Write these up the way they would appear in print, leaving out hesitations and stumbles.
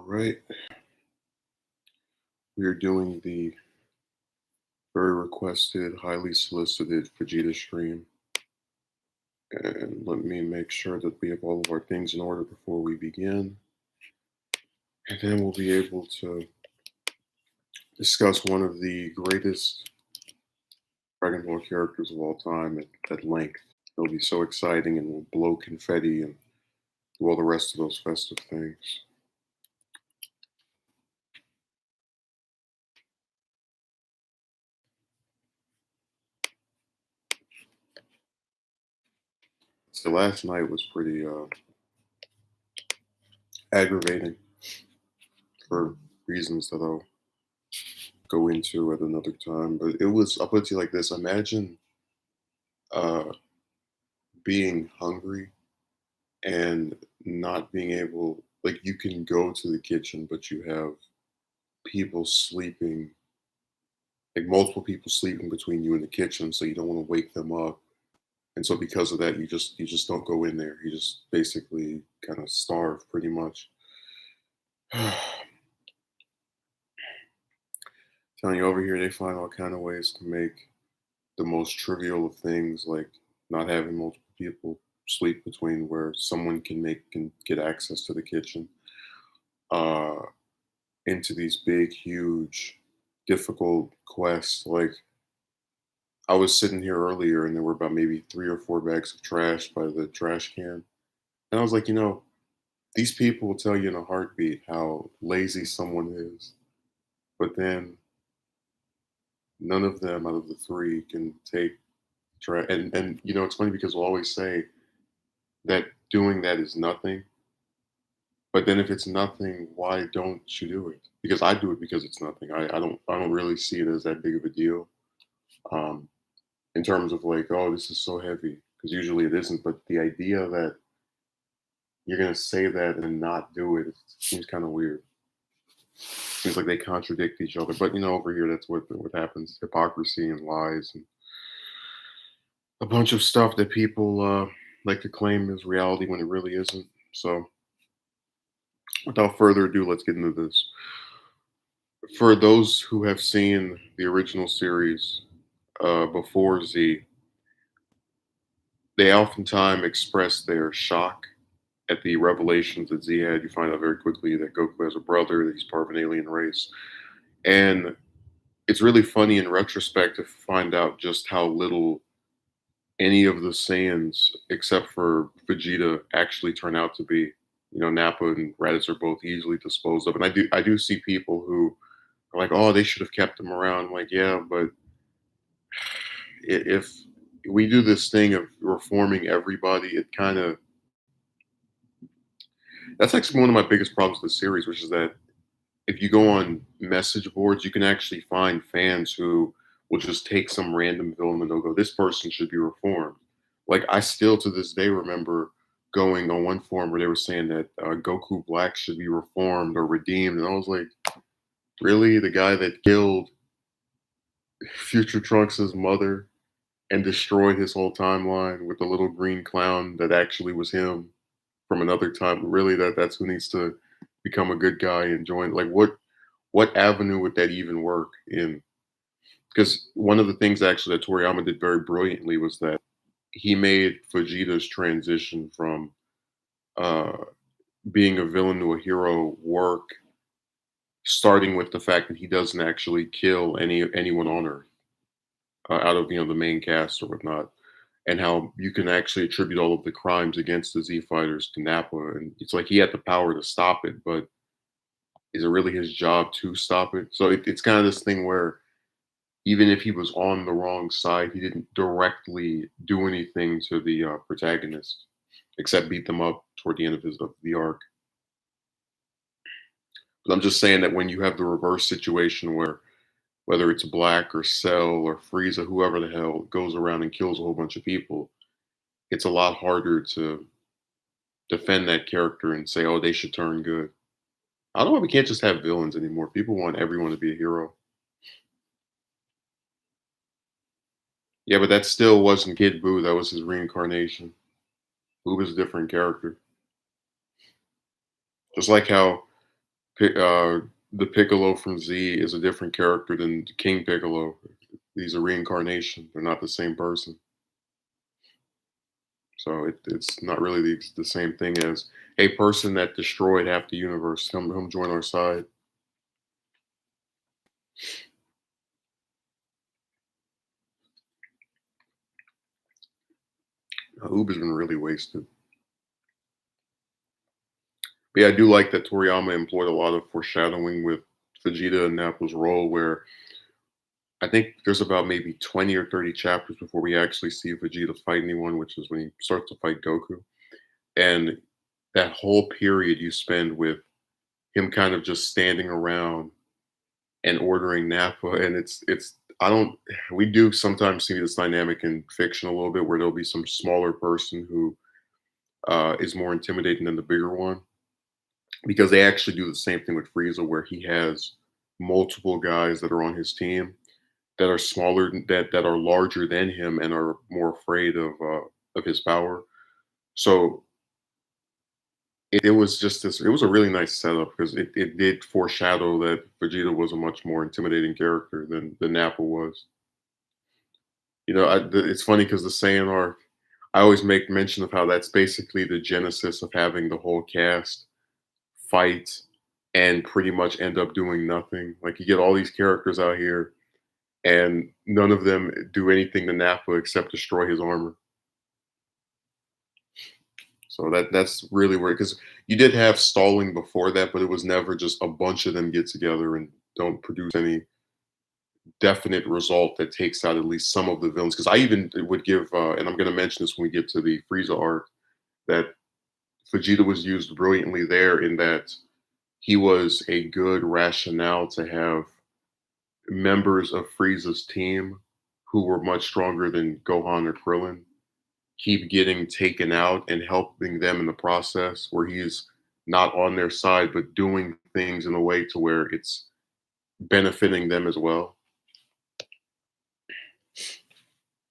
Right. We are doing the very requested, highly solicited Vegeta stream. And let me make sure that we have all of our things in order before we begin. And then we'll be able to discuss one of the greatest Dragon Ball characters of all time at length. It'll be so exciting and we'll blow confetti and do all the rest of those festive things. So last night was pretty aggravating for reasons that I'll go into at another time. But I'll put it to you like this. Imagine uh, being hungry and not being able, like, you can go to the kitchen, but you have people sleeping, like multiple people sleeping between you and the kitchen, so you don't want to wake them up. And so because of that, you just don't go in there. You just basically kind of starve pretty much. Telling you, over here, they find all kind of ways to make the most trivial of things, like not having multiple people sleep between, where someone can get access to the kitchen, uh, into these big, huge, difficult quests. Like, I was sitting here earlier, and there were about maybe 3 or 4 bags of trash by the trash can, and I was like, these people will tell you in a heartbeat how lazy someone is, but then none of them out of the three can take trash. And it's funny because we'll always say that doing that is nothing. But then if it's nothing, why don't you do it? Because I do it because it's nothing. I don't really see it as that big of a deal. Um, in terms of like, oh, this is so heavy. Because usually it isn't. But the idea that you're gonna say that and not do it, it seems kind of weird. Seems like they contradict each other. But over here, that's what happens: hypocrisy and lies and a bunch of stuff that people like to claim is reality when it really isn't. So, without further ado, let's get into this. For those who have seen the original series before Z, they oftentimes express their shock at the revelations that Z had. You find out very quickly that Goku has a brother, that he's part of an alien race. And it's really funny in retrospect to find out just how little any of the Saiyans, except for Vegeta, actually turn out to be. Nappa and Raditz are both easily disposed of. And I do see people who are like, oh, they should have kept him around. I'm like, yeah, but if we do this thing of reforming everybody, it kind of that's actually one of my biggest problems with the series, which is that if you go on message boards, you can actually find fans who will just take some random villain and they'll go, "This person should be reformed." Like, I still to this day remember going on one forum where they were saying that Goku Black should be reformed or redeemed, and I was like, "Really? The guy that killed Future Trunks' mother and destroyed his whole timeline with the little green clown that actually was him from another time. Really, that's who needs to become a good guy and join. Like, what avenue would that even work in? Because one of the things actually that Toriyama did very brilliantly was that he made Vegeta's transition from uh, being a villain to a hero work, starting with the fact that he doesn't actually kill anyone on Earth out of the main cast or whatnot, and how you can actually attribute all of the crimes against the Z fighters to Nappa, and it's like he had the power to stop it, but is it really his job to stop it? So it's kind of this thing where even if he was on the wrong side, he didn't directly do anything to the protagonist except beat them up toward the end of the arc. But I'm just saying that when you have the reverse situation where whether it's Black or Cell or Frieza, whoever the hell goes around and kills a whole bunch of people, it's a lot harder to defend that character and say, oh, they should turn good. I don't know why we can't just have villains anymore. People want everyone to be a hero. Yeah, but that still wasn't Kid Buu. That was his reincarnation. Buu was a different character. Just like how Pi the Piccolo from Z is a different character than King Piccolo. He's a reincarnation. They're not the same person. So it's not really the same thing as a person that destroyed half the universe. Come join our side. Uber's been really wasted. But yeah, I do like that Toriyama employed a lot of foreshadowing with Vegeta and Nappa's role, where I think there's about maybe 20 or 30 chapters before we actually see Vegeta fight anyone, which is when he starts to fight Goku. And that whole period you spend with him kind of just standing around and ordering Nappa, and it's I don't we do sometimes see this dynamic in fiction a little bit where there'll be some smaller person who is more intimidating than the bigger one because they actually do the same thing with Frieza where he has multiple guys that are on his team that are smaller that are larger than him and are more afraid of his power. So it was just this. It was a really nice setup because it did foreshadow that Vegeta was a much more intimidating character than Nappa was. It's funny because the Saiyan arc, I always make mention of how that's basically the genesis of having the whole cast fight and pretty much end up doing nothing. Like you get all these characters out here, and none of them do anything to Nappa except destroy his armor. So that's really where because you did have stalling before that, but it was never just a bunch of them get together and don't produce any definite result that takes out at least some of the villains. Because I even would give, and I'm going to mention this when we get to the Frieza arc, that Vegeta was used brilliantly there in that he was a good rationale to have members of Frieza's team who were much stronger than Gohan or Krillin keep getting taken out and helping them in the process where he's not on their side but doing things in a way to where it's benefiting them as well.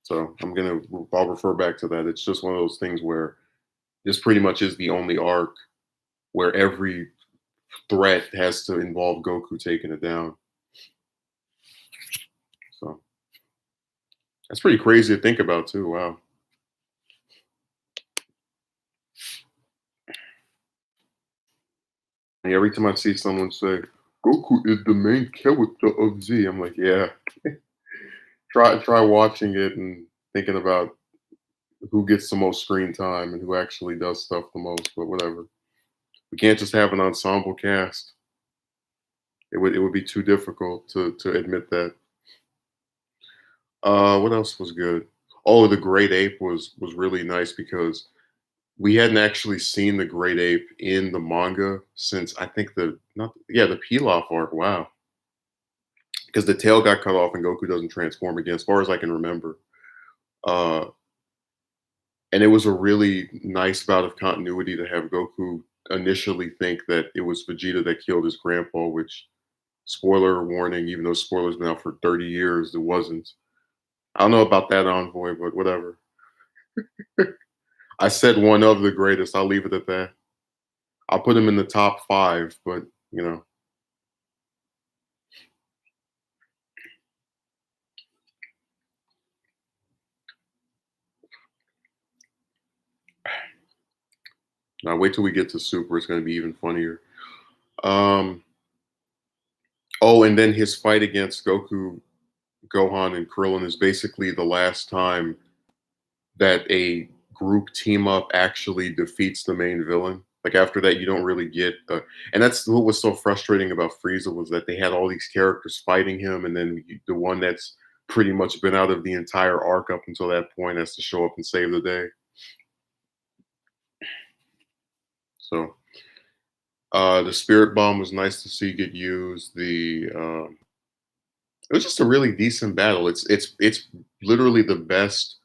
So I'll refer back to that. It's just one of those things where this pretty much is the only arc where every threat has to involve Goku taking it down. So that's pretty crazy to think about too. Wow. And every time I see someone say Goku is the main character of Z, I'm like, yeah. Try watching it and thinking about who gets the most screen time and who actually does stuff the most. But whatever. We can't just have an ensemble cast. It would be too difficult to admit that. What else was good? Oh, the Great Ape was really nice because we hadn't actually seen the Great Ape in the manga since I think the Pilaf arc. Wow, because the tail got cut off and Goku doesn't transform again, as far as I can remember. Uh, and it was a really nice bout of continuity to have Goku initially think that it was Vegeta that killed his grandpa, which spoiler warning, even though spoilers been out for 30 years, it wasn't. I don't know about that envoy, but whatever. I said one of the greatest. I'll leave it at that. I'll put him in the top five, but you know, now wait till we get to Super. It's going to be even funnier. Um, oh, and then his fight against Goku, Gohan, and Krillin is basically the last time that a group team up actually defeats the main villain. Like after that, you don't really get and that's what was so frustrating about Frieza was that they had all these characters fighting him, and then the one that's pretty much been out of the entire arc up until that point has to show up and save the day. So the Spirit Bomb was nice to see get used. The It was just a really decent battle. It's literally the best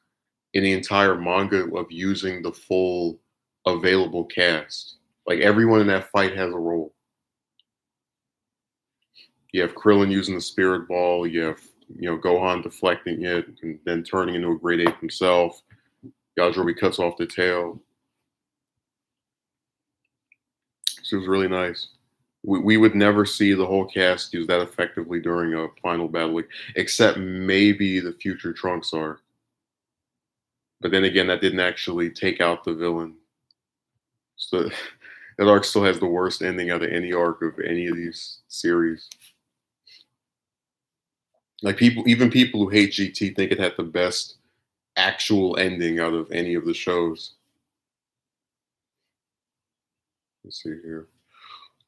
in the entire manga of using the full available cast. Like everyone in that fight has a role. You have Krillin using the Spirit Ball. You have Gohan deflecting it and then turning into a Great Ape himself. Yajirobe cuts off the tail. So it was really nice. We would never see the whole cast use that effectively during a final battle, like, except maybe the future Trunks arc. But then again, that didn't actually take out the villain. So that arc still has the worst ending out of any arc of any of these series. Like even people who hate GT think it had the best actual ending out of any of the shows. Let's see here.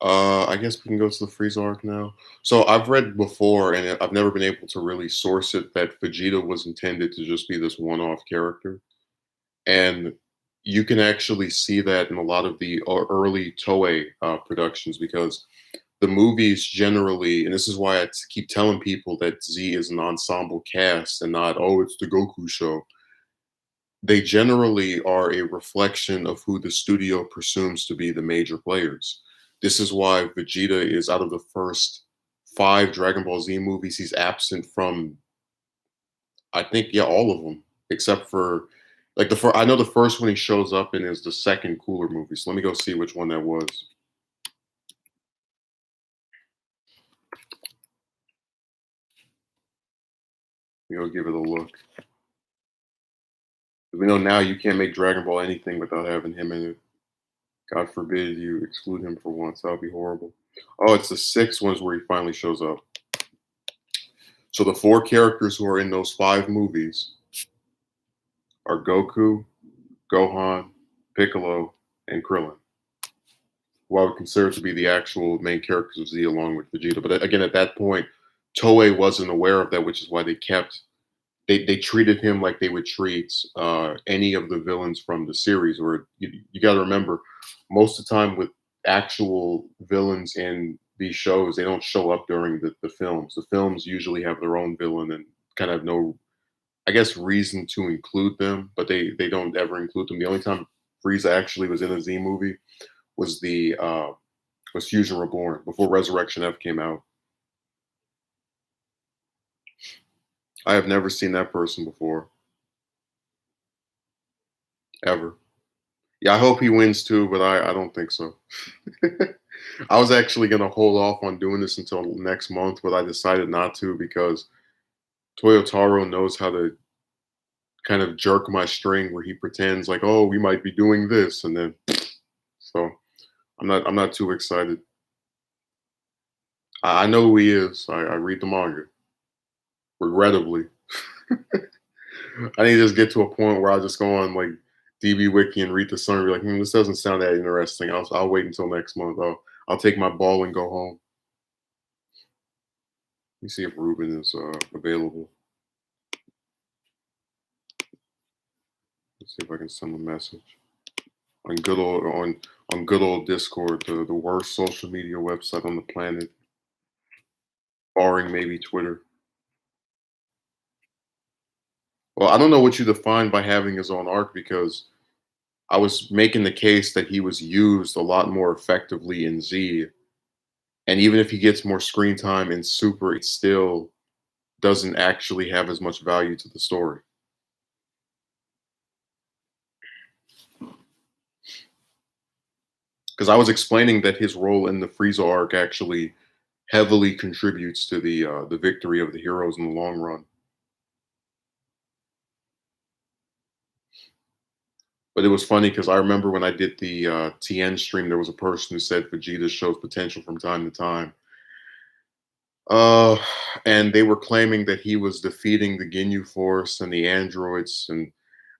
I guess we can go to the Freeze arc now. So I've read before, and I've never been able to really source it, that Vegeta was intended to just be this one-off character, and you can actually see that in a lot of the early Toei productions because the movies generally, and this is why keep telling people that Z is an ensemble cast and not, oh, it's the Goku show. They generally are a reflection of who the studio presumes to be the major players. This is why Vegeta is, out of the first five Dragon Ball Z movies, he's absent from, I think, yeah, all of them except for like the first. I know the first one he shows up in is the second Cooler movie. So let me go see which one that was. You know, give it a look. We know now you can't make Dragon Ball anything without having him in it. God forbid you exclude him for once. That would be horrible. Oh, it's the sixth ones where he finally shows up. So the four characters who are in those five movies are Goku, Gohan, Piccolo, and Krillin, who I would consider to be the actual main characters of Z along with Vegeta. But again, at that point, Toei wasn't aware of that, which is why they treated him like they would treat any of the villains from the series. Or you got to remember, most of the time with actual villains in these shows, they don't show up during the films. The films usually have their own villain and kind of no, I guess, reason to include them, but they don't ever include them. The only time Frieza actually was in a Z movie was the was Fusion Reborn before Resurrection F came out. I have never seen that person before, ever. Yeah, I hope he wins too, but I don't think so. I was actually gonna hold off on doing this until next month, but I decided not to because Toyotaro knows how to kind of jerk my string where he pretends like, oh, we might be doing this, and then so I'm not too excited. I know who he is. I read the manga, regrettably. I need to just get to a point where I just go on like DB Wiki and read the summary. Be like, this doesn't sound that interesting. I'll wait until next month. I'll take my ball and go home. Let me see if Ruben is available. Let's see if I can send a message on good old Discord, the worst social media website on the planet, barring maybe Twitter. Well, I don't know what you define by having his own arc because I was making the case that he was used a lot more effectively in Z, and even if he gets more screen time in Super, it still doesn't actually have as much value to the story. Because I was explaining that his role in the Frieza arc actually heavily contributes to the victory of the heroes in the long run. But it was funny because I remember when I did the TN stream, there was a person who said Vegeta shows potential from time to time. Uh, and they were claiming that he was defeating the Ginyu Force and the androids. And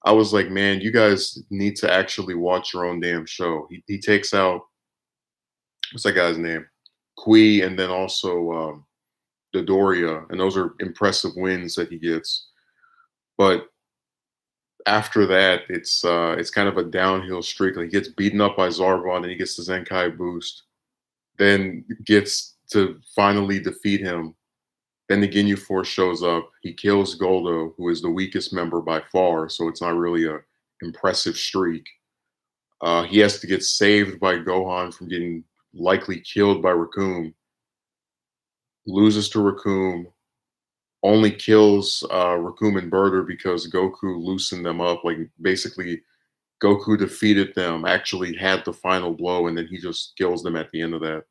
I was like, man, you guys need to actually watch your own damn show. He takes out, what's that guy's name? Kui, and then also Dodoria. And those are impressive wins that he gets. But after that, it's kind of a downhill streak. Like he gets beaten up by Zarbon, and he gets the Zenkai boost, then gets to finally defeat him. Then the Ginyu Force shows up. He kills Goldo, who is the weakest member by far, so it's not really a impressive streak. He has to get saved by Gohan from getting likely killed by Raccoon. Loses to Raccoon. Only kills Raccoon and Birder because Goku loosened them up. Like basically, Goku defeated them, actually had the final blow, and then he just kills them at the end of that.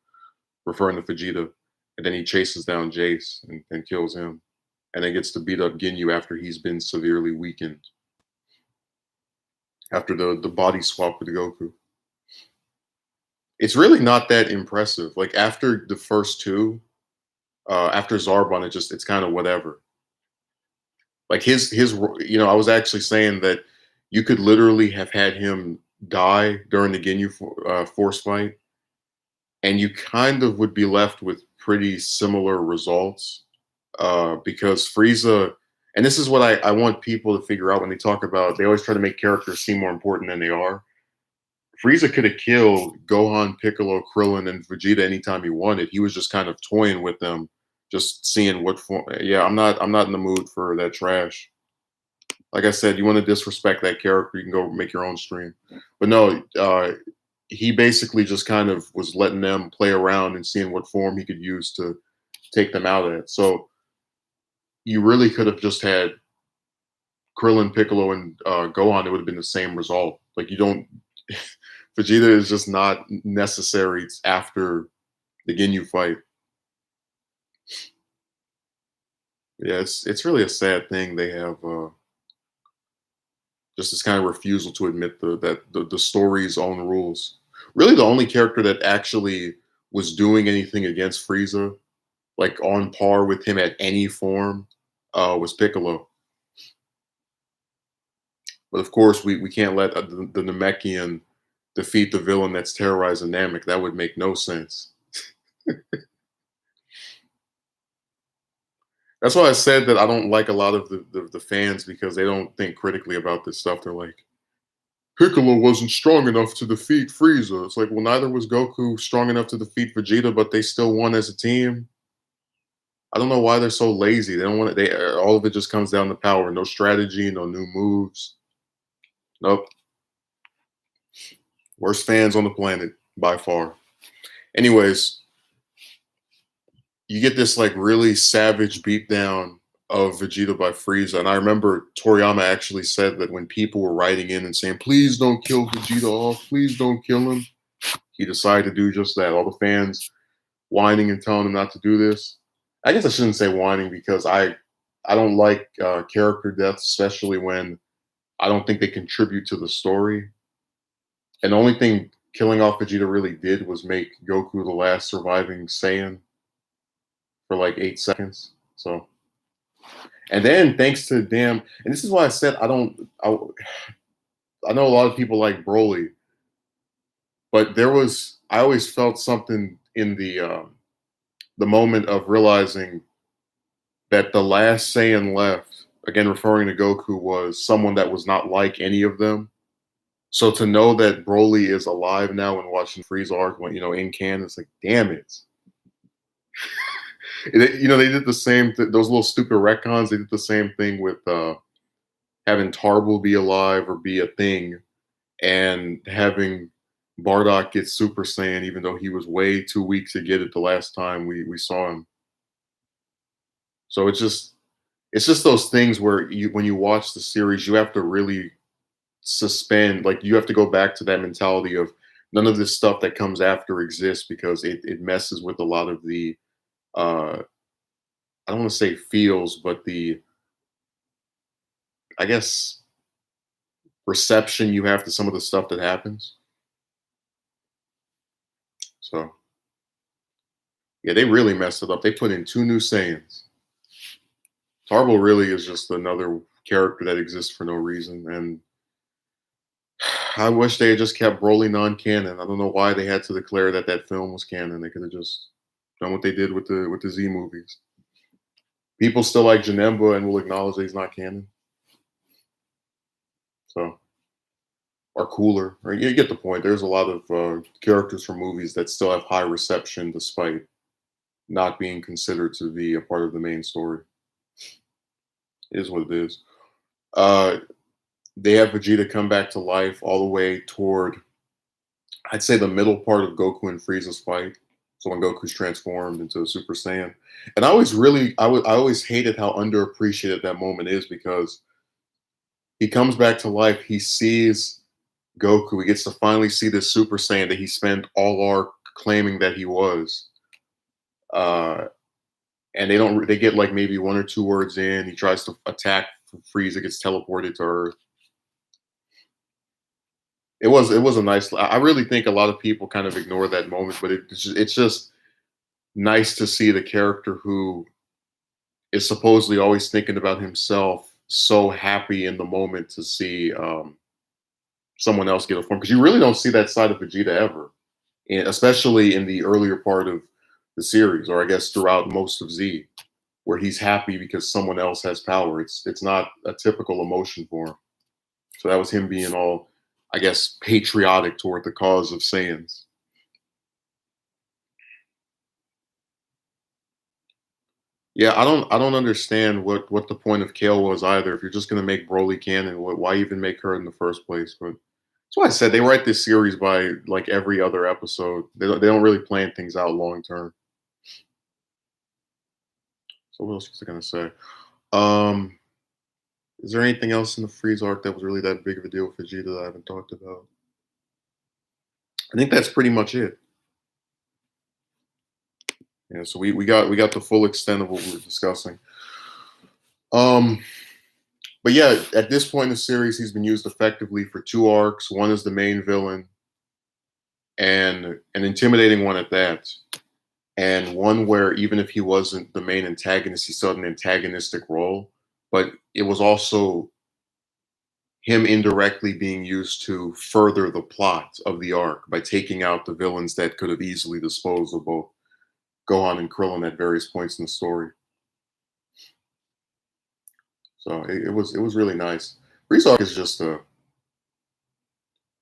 referring to Vegeta, and then he chases down Jace and kills him, and then gets to beat up Ginyu after he's been severely weakened after the body swap with Goku. It's really not that impressive. Like after the first two, after Zarbon, it's kind of whatever. Like I was actually saying that you could literally have had him die during the Ginyu Force fight, and you kind of would be left with pretty similar results because Frieza, and this is what I want people to figure out when they talk about, they always try to make characters seem more important than they are. Frieza could have killed Gohan, Piccolo, Krillin, and Vegeta anytime he wanted. He was just kind of toying with them, just seeing what form. Yeah, I'm not in the mood for that trash. Like I said, you want to disrespect that character, you can go make your own stream. But no, he basically just kind of was letting them play around and seeing what form he could use to take them out of it. So you really could have just had Krillin, Piccolo, and Gohan. It would have been the same result. Like you don't. Vegeta is just not necessary after the Ginyu fight. Yeah, it's really a sad thing they have just this kind of refusal to admit the story's own rules. Really, the only character that actually was doing anything against Frieza, like on par with him at any form, was Piccolo. But of course, we can't let the Namekian defeat the villain that's terrorizing Namek. That would make no sense. That's why I said that I don't like a lot of the fans because they don't think critically about this stuff. They're like, Piccolo wasn't strong enough to defeat Frieza. It's like, well, neither was Goku strong enough to defeat Vegeta, but they still won as a team. I don't know why they're so lazy. They don't want it. They all of it just comes down to power. No strategy, no new moves. Nope. Worst fans on the planet by far. Anyways, you get this like really savage beatdown of Vegeta by Frieza. And I remember Toriyama actually said that when people were writing in and saying, please don't kill Vegeta off, please don't kill him, he decided to do just that. All the fans whining and telling him not to do this. I guess I shouldn't say whining because I don't like character deaths, especially when I don't think they contribute to the story. And the only thing killing off Vegeta really did was make Goku the last surviving Saiyan for like 8 seconds. So, and then thanks to damn, and this is why I said I know a lot of people like Broly, but I always felt something in the moment of realizing that the last Saiyan left, again referring to Goku, was someone that was not like any of them. So to know that Broly is alive now and watching Frieza arc, when in canon, it's like, damn it. They did the same. Those little stupid retcons. They did the same thing with having Tarble be alive or be a thing, and having Bardock get Super Saiyan, even though he was way too weak to get it the last time we saw him. So it's just those things where when you watch the series, you have to really suspend. Like you have to go back to that mentality of none of this stuff that comes after exists because it messes with a lot of the I don't want to say feels, but the I guess reception you have to some of the stuff that happens. So yeah, they really messed it up. They put in two new Saiyans. Tarble really is just another character that exists for no reason, and I wish they had just kept Broly non-canon. I don't know why they had to declare that film was canon. They could have just done what they did with the Z movies. People still like Janemba and will acknowledge that he's not canon. So, are cooler. Right? You get the point. There's a lot of characters from movies that still have high reception despite not being considered to be a part of the main story. It is what it is. They have Vegeta come back to life all the way toward, I'd say, the middle part of Goku and Frieza's fight. So when Goku's transformed into a Super Saiyan, and I always hated how underappreciated that moment is because he comes back to life. He sees Goku. He gets to finally see this Super Saiyan that he spent all arc claiming that he was. uh, and they get like maybe one or two words in. He tries to attack Frieza, gets teleported to Earth. It was a nice. I really think a lot of people kind of ignore that moment, but it's just nice to see the character who is supposedly always thinking about himself so happy in the moment to see someone else get a form, because you really don't see that side of Vegeta ever, and especially in the earlier part of the series, or I guess throughout most of Z, where he's happy because someone else has power. It's not a typical emotion for him. So that was him being all, I guess, patriotic toward the cause of Saiyans. Yeah, I don't understand what the point of Kale was either. If you're just gonna make Broly canon, why even make her in the first place? But that's why I said they write this series by like every other episode. They don't really plan things out long term. So what else was I gonna say? Um, is there anything else in the Freeze arc that was really that big of a deal for Vegeta that I haven't talked about? I think that's pretty much it. Yeah, so we got the full extent of what we were discussing. Um, but yeah, at this point in the series, he's been used effectively for two arcs. One is the main villain, and an intimidating one at that, and one where even if he wasn't the main antagonist, he still had an antagonistic role. But it was also him indirectly being used to further the plot of the arc by taking out the villains that could have easily disposed of both Gohan and Krillin at various points in the story. So it was really nice. Freeze arc is just a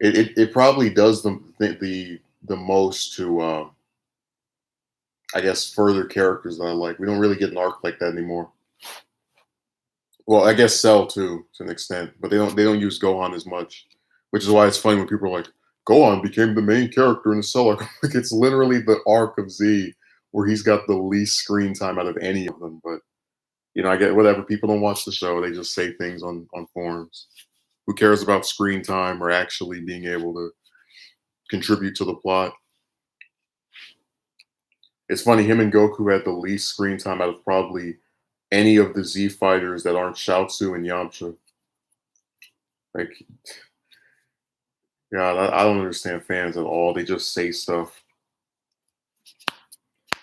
it probably does the most to I guess further characters that I like. We don't really get an arc like that anymore. Well, I guess Cell too to an extent, but they don't use Gohan as much, which is why it's funny when people are like, Gohan became the main character in the Cell arc. Like it's literally the arc of Z where he's got the least screen time out of any of them. But I get whatever. People don't watch the show; they just say things on forums. Who cares about screen time or actually being able to contribute to the plot? It's funny, him and Goku had the least screen time out of probably any of the Z fighters that aren't Shiatsu and Yamcha. Like, God, I don't understand fans at all. They just say stuff.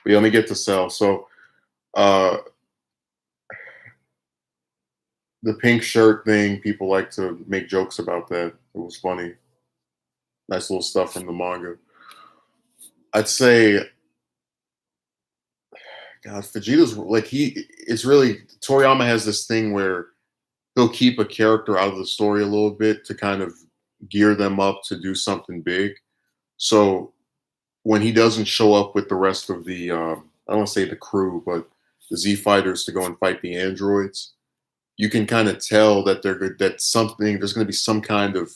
We only get to Cell. So, uh, the pink shirt thing, people like to make jokes about that. It was funny. Nice little stuff from the manga. I'd say, God, Vegeta's like it's really Toriyama has this thing where he'll keep a character out of the story a little bit to kind of gear them up to do something big. So when he doesn't show up with the rest of the, I don't want to say the crew, but the Z fighters to go and fight the androids, you can kind of tell that they're good. That something there's going to be some kind of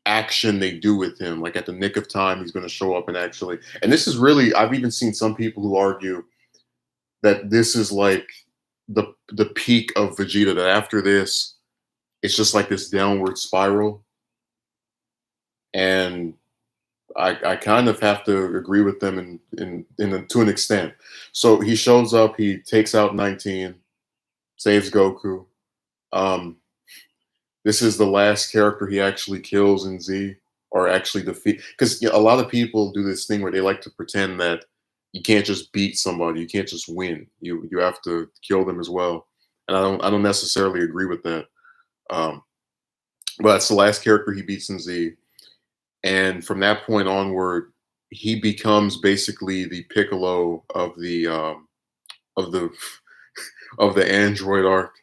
action they do with him. Like at the nick of time, he's going to show up and actually. And this is really, I've even seen some people who argue that this is like the peak of Vegeta. That after this, it's just like this downward spiral. And I kind of have to agree with them to an extent. So he shows up, he takes out 19, saves Goku. Um, this is the last character he actually kills in Z, or actually defeat. Because a lot of people do this thing where they like to pretend that you can't just beat somebody, you can't just win. You have to kill them as well. And I don't necessarily agree with that. Um, but it's the last character he beats in Z. And from that point onward, he becomes basically the Piccolo of the of the Android arc,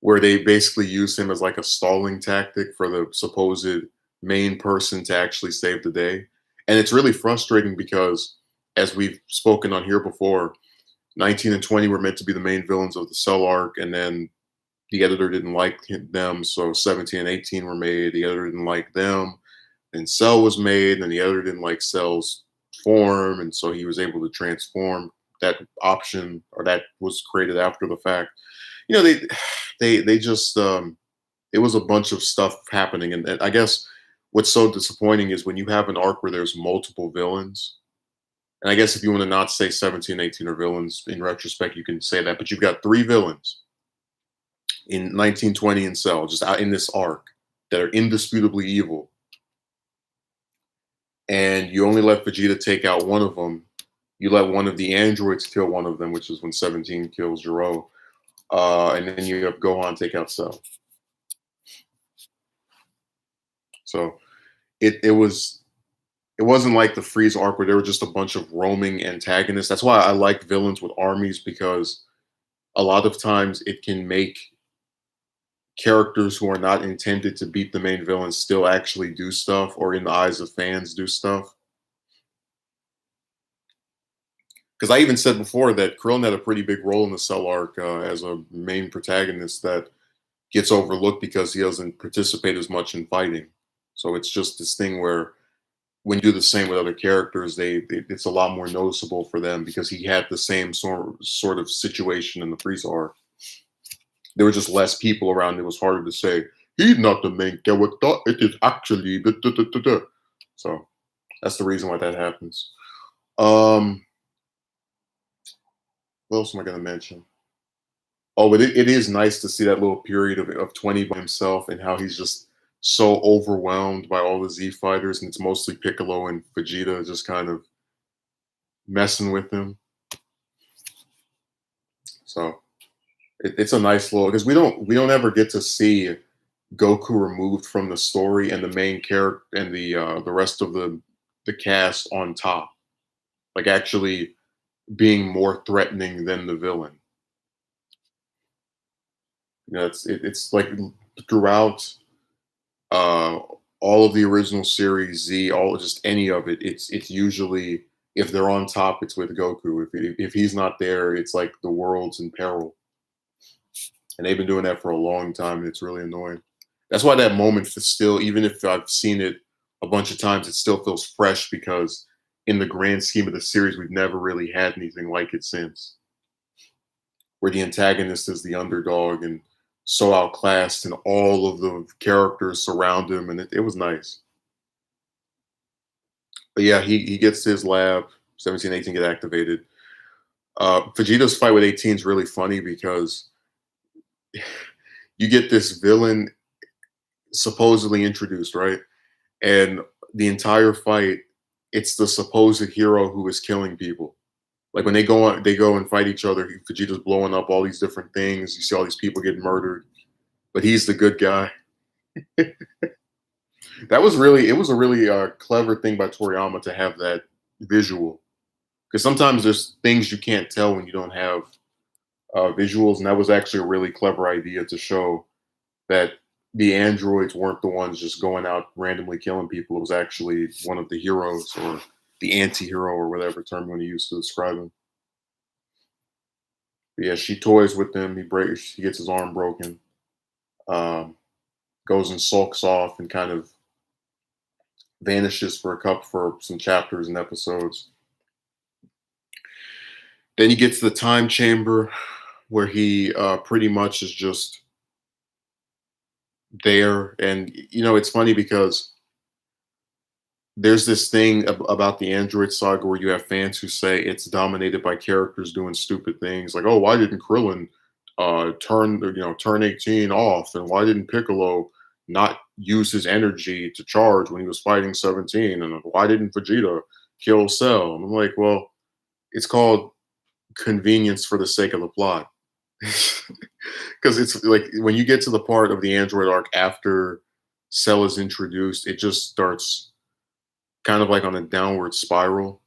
where they basically use him as like a stalling tactic for the supposed main person to actually save the day. And it's really frustrating because, as we've spoken on here before, 19 and 20 were meant to be the main villains of the Cell arc, and then the editor didn't like them, so 17 and 18 were made. The editor didn't like them, and Cell was made, and the editor didn't like Cell's form, and so he was able to transform that option, or that was created after the fact. They they just it was a bunch of stuff happening, and I guess what's so disappointing is when you have an arc where there's multiple villains, And I guess if you want to not say 17, 18 are villains, in retrospect, you can say that. But you've got three villains in 1920 and Cell, just out in this arc, that are indisputably evil. And you only let Vegeta take out one of them. You let one of the androids kill one of them, which is when 17 kills Jiro. And then you have Gohan take out Cell. So it wasn't like the Freeze arc where there were just a bunch of roaming antagonists. That's why I like villains with armies, because a lot of times it can make characters who are not intended to beat the main villain still actually do stuff, or in the eyes of fans do stuff. Because I even said before that Krillin had a pretty big role in the Cell arc as a main protagonist that gets overlooked because he doesn't participate as much in fighting. So it's just this thing where when you do the same with other characters, it's a lot more noticeable for them because he had the same sort of situation in the Frieza arc. There were just less people around. It was harder to say he's not the main character. It is actually the da, da, da, da. So that's the reason why that happens. Um, what else am I going to mention? Oh, but it is nice to see that little period of 20 by himself and how he's just so overwhelmed by all the Z fighters, and it's mostly Piccolo and Vegeta just kind of messing with him. So it's a nice little, because we don't ever get to see Goku removed from the story and the main character and the rest of the cast on top, like actually being more threatening than the villain. You know, it's like throughout uh, all of the original series Z, all just any of it, it's usually, if they're on top, it's with Goku. If he's not there, it's like the world's in peril, and they've been doing that for a long time, and it's really annoying. That's why that moment is still, even if I've seen it a bunch of times, it still feels fresh because in the grand scheme of the series, we've never really had anything like it since, where the antagonist is the underdog and so outclassed, and all of the characters surround him, and it was nice. But yeah, he gets to his lab. 17, 18 get activated. Vegeta's fight with 18 is really funny because you get this villain supposedly introduced, right? And the entire fight, it's the supposed hero who is killing people. Like when they go and fight each other. Vegeta's blowing up all these different things. You see all these people getting murdered, but he's the good guy. It was a really clever thing by Toriyama to have that visual, because sometimes there's things you can't tell when you don't have visuals, and that was actually a really clever idea to show that the androids weren't the ones just going out randomly killing people. It was actually one of the heroes, or the anti-hero, or whatever term you want to use to describe him. But yeah, she toys with him. He gets his arm broken. Um, Goes and sulks off and kind of vanishes for some chapters and episodes. Then he gets to the time chamber where he pretty much is just there. And it's funny because there's this thing about the Android saga where you have fans who say it's dominated by characters doing stupid things, like, oh, why didn't Krillin turn 18 off, and why didn't Piccolo not use his energy to charge when he was fighting 17, and why didn't Vegeta kill Cell? And I'm like, well, it's called convenience for the sake of the plot. Because it's like when you get to the part of the Android arc after Cell is introduced, it just starts kind of like on a downward spiral,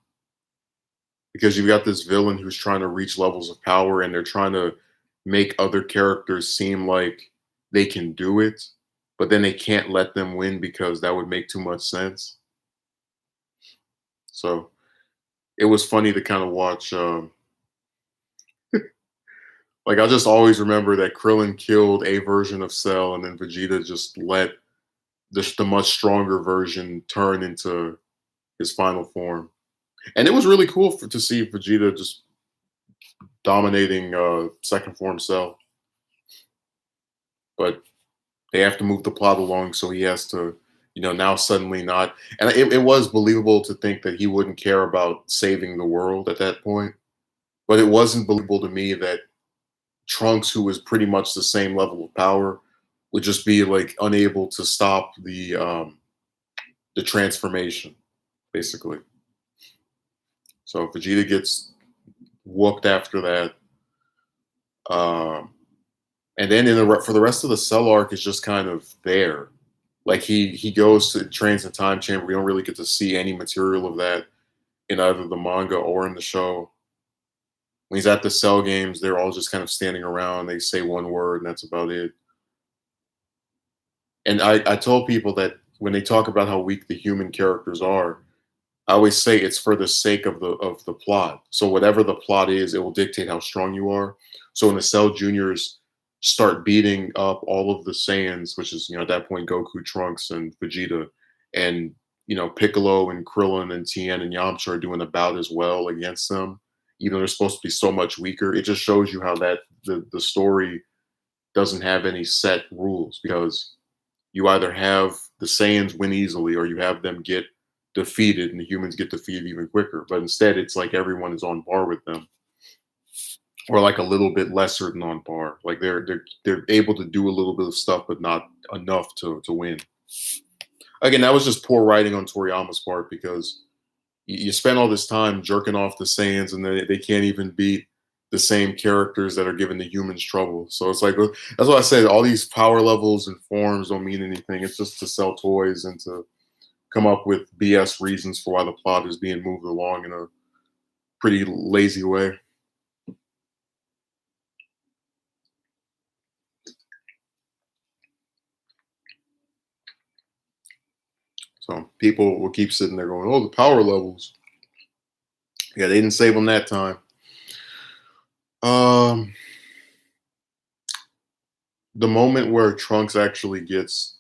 because you've got this villain who's trying to reach levels of power, and they're trying to make other characters seem like they can do it, but then they can't let them win because that would make too much sense. So it was funny to kind of watch. Like, I just always remember that Krillin killed a version of Cell, and then Vegeta just let the much stronger version turn into his final form. And it was really cool to see Vegeta just dominating second form Cell. But they have to move the plot along, so he has to now suddenly not. And it was believable to think that he wouldn't care about saving the world at that point. But it wasn't believable to me that Trunks, who was pretty much the same level of power, would just be like unable to stop the transformation, basically. So Vegeta gets whooped after that. Um, and then for the rest of the Cell arc is just kind of there. Like he goes to trains in time chamber. We don't really get to see any material of that in either the manga or in the show. When he's at the Cell games, they're all just kind of standing around. They say one word, and that's about it. And I told people that when they talk about how weak the human characters are, I always say it's for the sake of the plot. So whatever the plot is, it will dictate how strong you are. So when the Cell Juniors start beating up all of the Saiyans, which is at that point Goku, Trunks, and Vegeta, and Piccolo and Krillin and Tien and Yamcha are doing about as well against them, even though they're supposed to be so much weaker. It just shows you how that the story doesn't have any set rules, because you either have the Saiyans win easily or you have them get defeated and the humans get defeated even quicker. But instead, it's like everyone is on par with them, or like a little bit lesser than on par. Like they're able to do a little bit of stuff, but not enough to win. Again, that was just poor writing on Toriyama's part, because you spend all this time jerking off the Saiyans and they can't even beat the same characters that are giving the humans trouble. So it's like, that's why I said all these power levels and forms don't mean anything. It's just to sell toys and to come up with BS reasons for why the plot is being moved along in a pretty lazy way. So people will keep sitting there going, "Oh, the power levels." Yeah, they didn't save them that time. Um, the moment where Trunks actually gets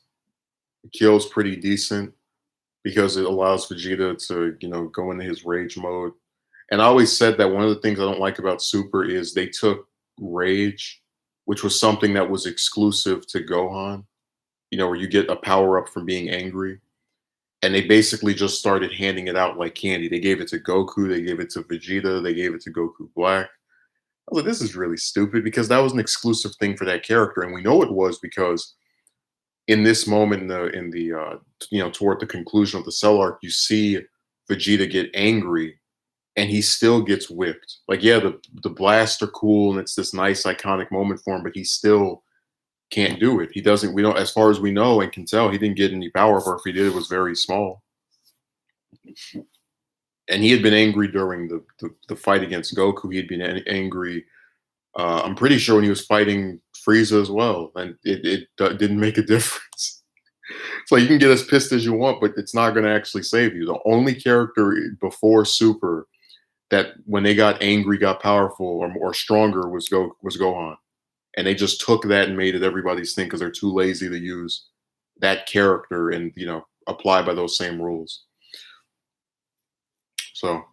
kills pretty decent, because it allows Vegeta to, go into his rage mode. And I always said that one of the things I don't like about Super is they took rage, which was something that was exclusive to Gohan, where you get a power up from being angry. And they basically just started handing it out like candy. They gave it to Goku, they gave it to Vegeta, they gave it to Goku Black. I was like, this is really stupid, because that was an exclusive thing for that character. And we know it was because in this moment toward the conclusion of the Cell arc, you see Vegeta get angry and he still gets whipped. Like, yeah, the blasts are cool and it's this nice iconic moment for him, but he still can't do it. He doesn't. We don't, as far as we know and can tell, he didn't get any power, or if he did, it was very small. And he had been angry during the fight against Goku. He had been angry. I'm pretty sure when he was fighting Frieza as well, and it didn't make a difference. So you can get as pissed as you want, but it's not going to actually save you. The only character before Super that, when they got angry, got powerful or stronger, was Gohan, and they just took that and made it everybody's thing because they're too lazy to use that character and apply by those same rules. So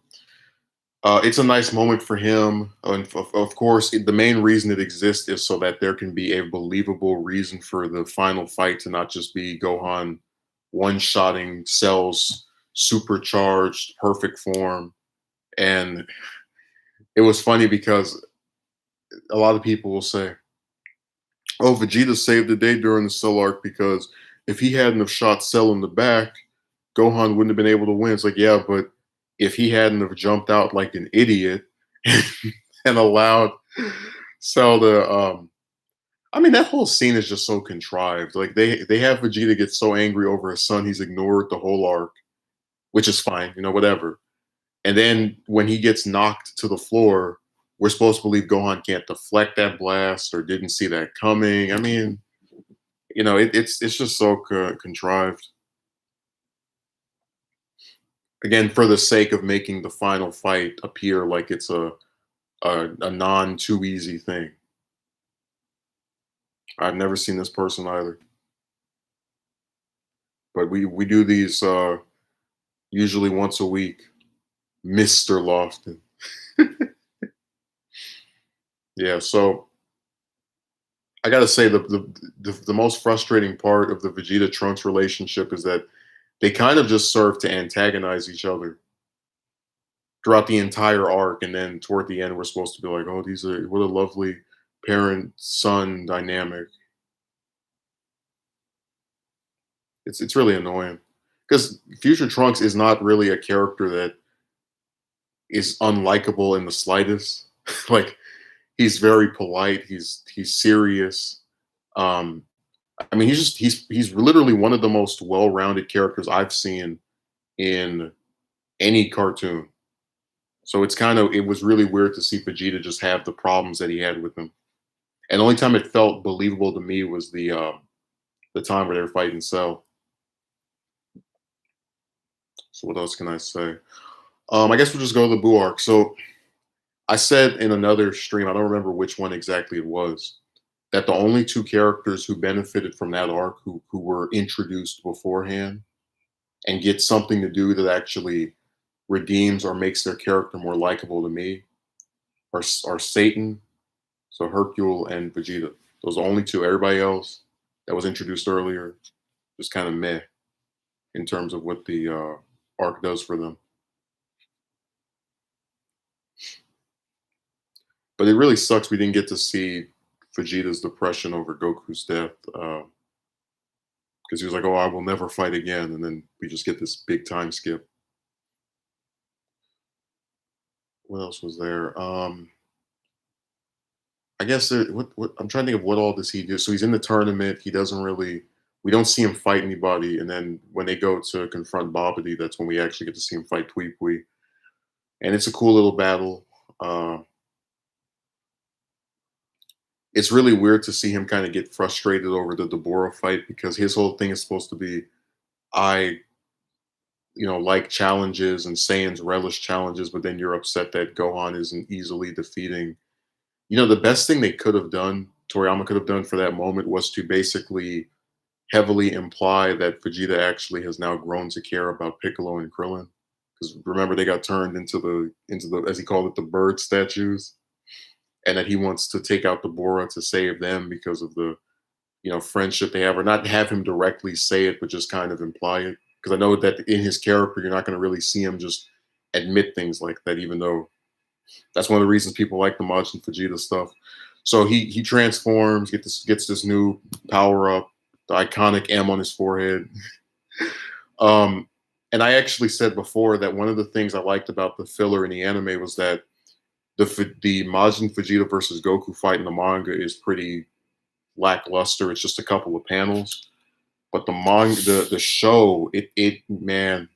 it's a nice moment for him. And of course, the main reason it exists is so that there can be a believable reason for the final fight to not just be Gohan one-shotting Cell's supercharged perfect form. And it was funny because a lot of people will say, "Oh, Vegeta saved the day during the Cell arc, because if he hadn't have shot Cell in the back, Gohan wouldn't have been able to win." It's like, yeah, but if he hadn't have jumped out like an idiot and allowed Cell to, I mean, that whole scene is just so contrived. Like they have Vegeta get so angry over his son, he's ignored the whole arc, which is fine, whatever. And then when he gets knocked to the floor, we're supposed to believe Gohan can't deflect that blast or didn't see that coming. I mean, it's just so contrived. Again, for the sake of making the final fight appear like it's a non too easy thing. I've never seen this person either, but we do these usually once a week. Mr. Lofton. Yeah, so I gotta say the most frustrating part of the Vegeta Trunks relationship is that they kind of just serve to antagonize each other throughout the entire arc, and then toward the end, we're supposed to be like, "Oh, these are what a lovely parent-son dynamic." It's really annoying because Future Trunks is not really a character that is unlikable in the slightest. Like he's very polite. He's serious. Um, I mean, he's literally one of the most well-rounded characters I've seen in any cartoon. So it was really weird to see Vegeta just have the problems that he had with him. And the only time it felt believable to me was the time where they were fighting Cell. So what else can I say? I guess we'll just go to the Boo arc. So I said in another stream, I don't remember which one exactly it was, that the only two characters who benefited from that arc who were introduced beforehand and get something to do that actually redeems or makes their character more likable to me are Satan, so Hercule and Vegeta. Those are the only two. Everybody else that was introduced earlier just kind of meh in terms of what the arc does for them. But it really sucks we didn't get to see Vegeta's depression over Goku's death because he was like, "Oh, I will never fight again," and then we just get this big time skip. What else was there? I guess what I'm trying to think of what all does he do. So he's in the tournament. He doesn't really. We don't see him fight anybody, and then when they go to confront Babidi, that's when we actually get to see him fight Tweepwee, and it's a cool little battle. Uh, it's really weird to see him kind of get frustrated over the Deborah fight because his whole thing is supposed to be, I, like challenges and Saiyans relish challenges, but then you're upset that Gohan isn't easily defeating. The best thing they could have done, Toriyama could have done for that moment was to basically heavily imply that Vegeta actually has now grown to care about Piccolo and Krillin. Because remember, they got turned into the as he called it, the bird statues, and that he wants to take out the Bora to save them because of the friendship they have, or not have him directly say it, but just kind of imply it. Because I know that in his character, you're not going to really see him just admit things like that, even though that's one of the reasons people like the Majin Vegeta stuff. So he transforms, gets this new power up, the iconic M on his forehead. um, and I actually said before that one of the things I liked about the filler in the anime was that the Majin Vegeta versus Goku fight in the manga is pretty lackluster. It's just a couple of panels, but the show, it man,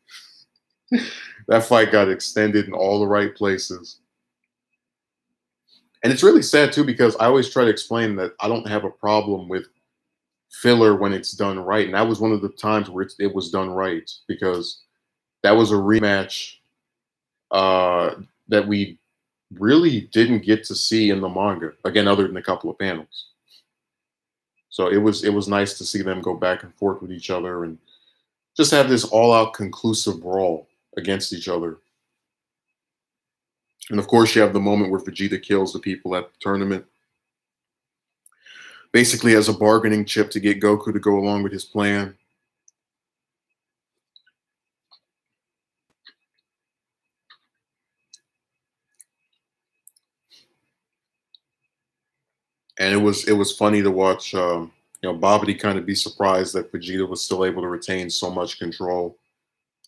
that fight got extended in all the right places. And it's really sad too because I always try to explain that I don't have a problem with filler when it's done right, and that was one of the times where it was done right because that was a rematch uh, that we really didn't get to see in the manga again, other than a couple of panels. So it was nice to see them go back and forth with each other and just have this all out conclusive brawl against each other. And of course, you have the moment where Vegeta kills the people at the tournament, basically as a bargaining chip to get Goku to go along with his plan. And it was funny to watch. Babidi kind of be surprised that Vegeta was still able to retain so much control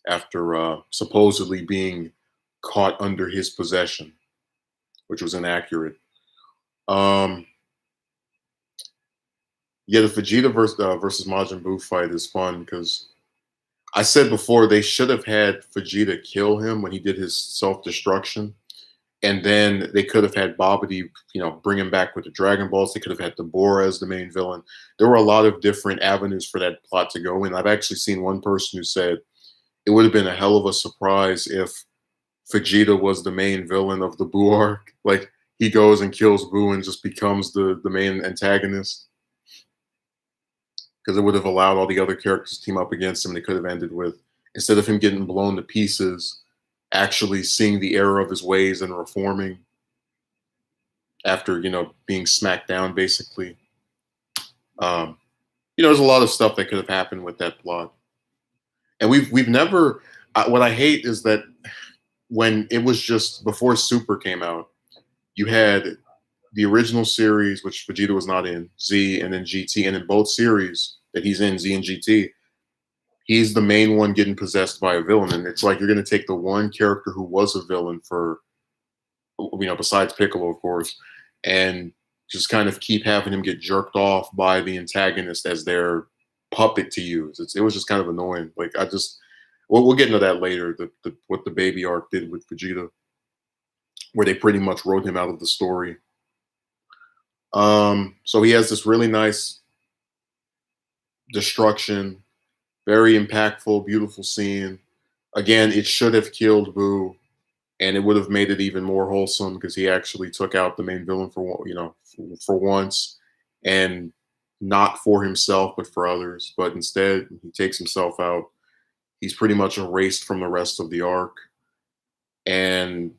after supposedly being caught under his possession, which was inaccurate. Um, yeah, the Vegeta versus Majin Buu fight is fun because I said before they should have had Vegeta kill him when he did his self destruction, and then they could have had Babidi, bring him back with the Dragon Balls. They could have had Deborah as the main villain. There were a lot of different avenues for that plot to go in. I've actually seen one person who said it would have been a hell of a surprise if Vegeta was the main villain of the Buu arc. Like he goes and kills Buu and just becomes the main antagonist because it would have allowed all the other characters to team up against him. And it could have ended with, instead of him getting blown to pieces, actually seeing the error of his ways and reforming after being smacked down basically. Um, there's a lot of stuff that could have happened with that plot, and we've never. What I hate is that when it was just before Super came out, you had the original series, which Vegeta was not in, Z, and then GT, and in both series that he's in, Z and GT, he's the main one getting possessed by a villain, and it's like you're going to take the one character who was a villain for, besides Piccolo, of course, and just kind of keep having him get jerked off by the antagonist as their puppet to use. It was just kind of annoying. Like I just, we'll get into that later. What the baby arc did with Vegeta, where they pretty much wrote him out of the story. So he has this really nice destruction, very impactful, beautiful scene. Again, it should have killed Boo, and it would have made it even more wholesome because he actually took out the main villain for once, and not for himself but for others. But instead, he takes himself out. He's pretty much erased from the rest of the arc, and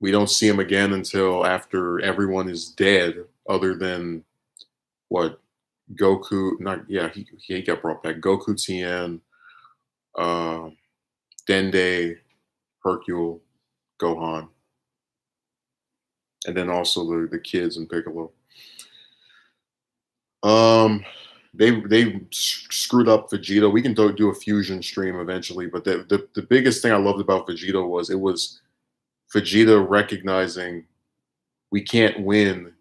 we don't see him again until after everyone is dead, other than what Goku. Not yeah, he got brought back. Goku, Tien, uh, Dende, Hercule, Gohan, and then also the kids and Piccolo. Um, they screwed up Vegeta. We can do a fusion stream eventually, but the biggest thing I loved about Vegeta was it was Vegeta recognizing we can't win,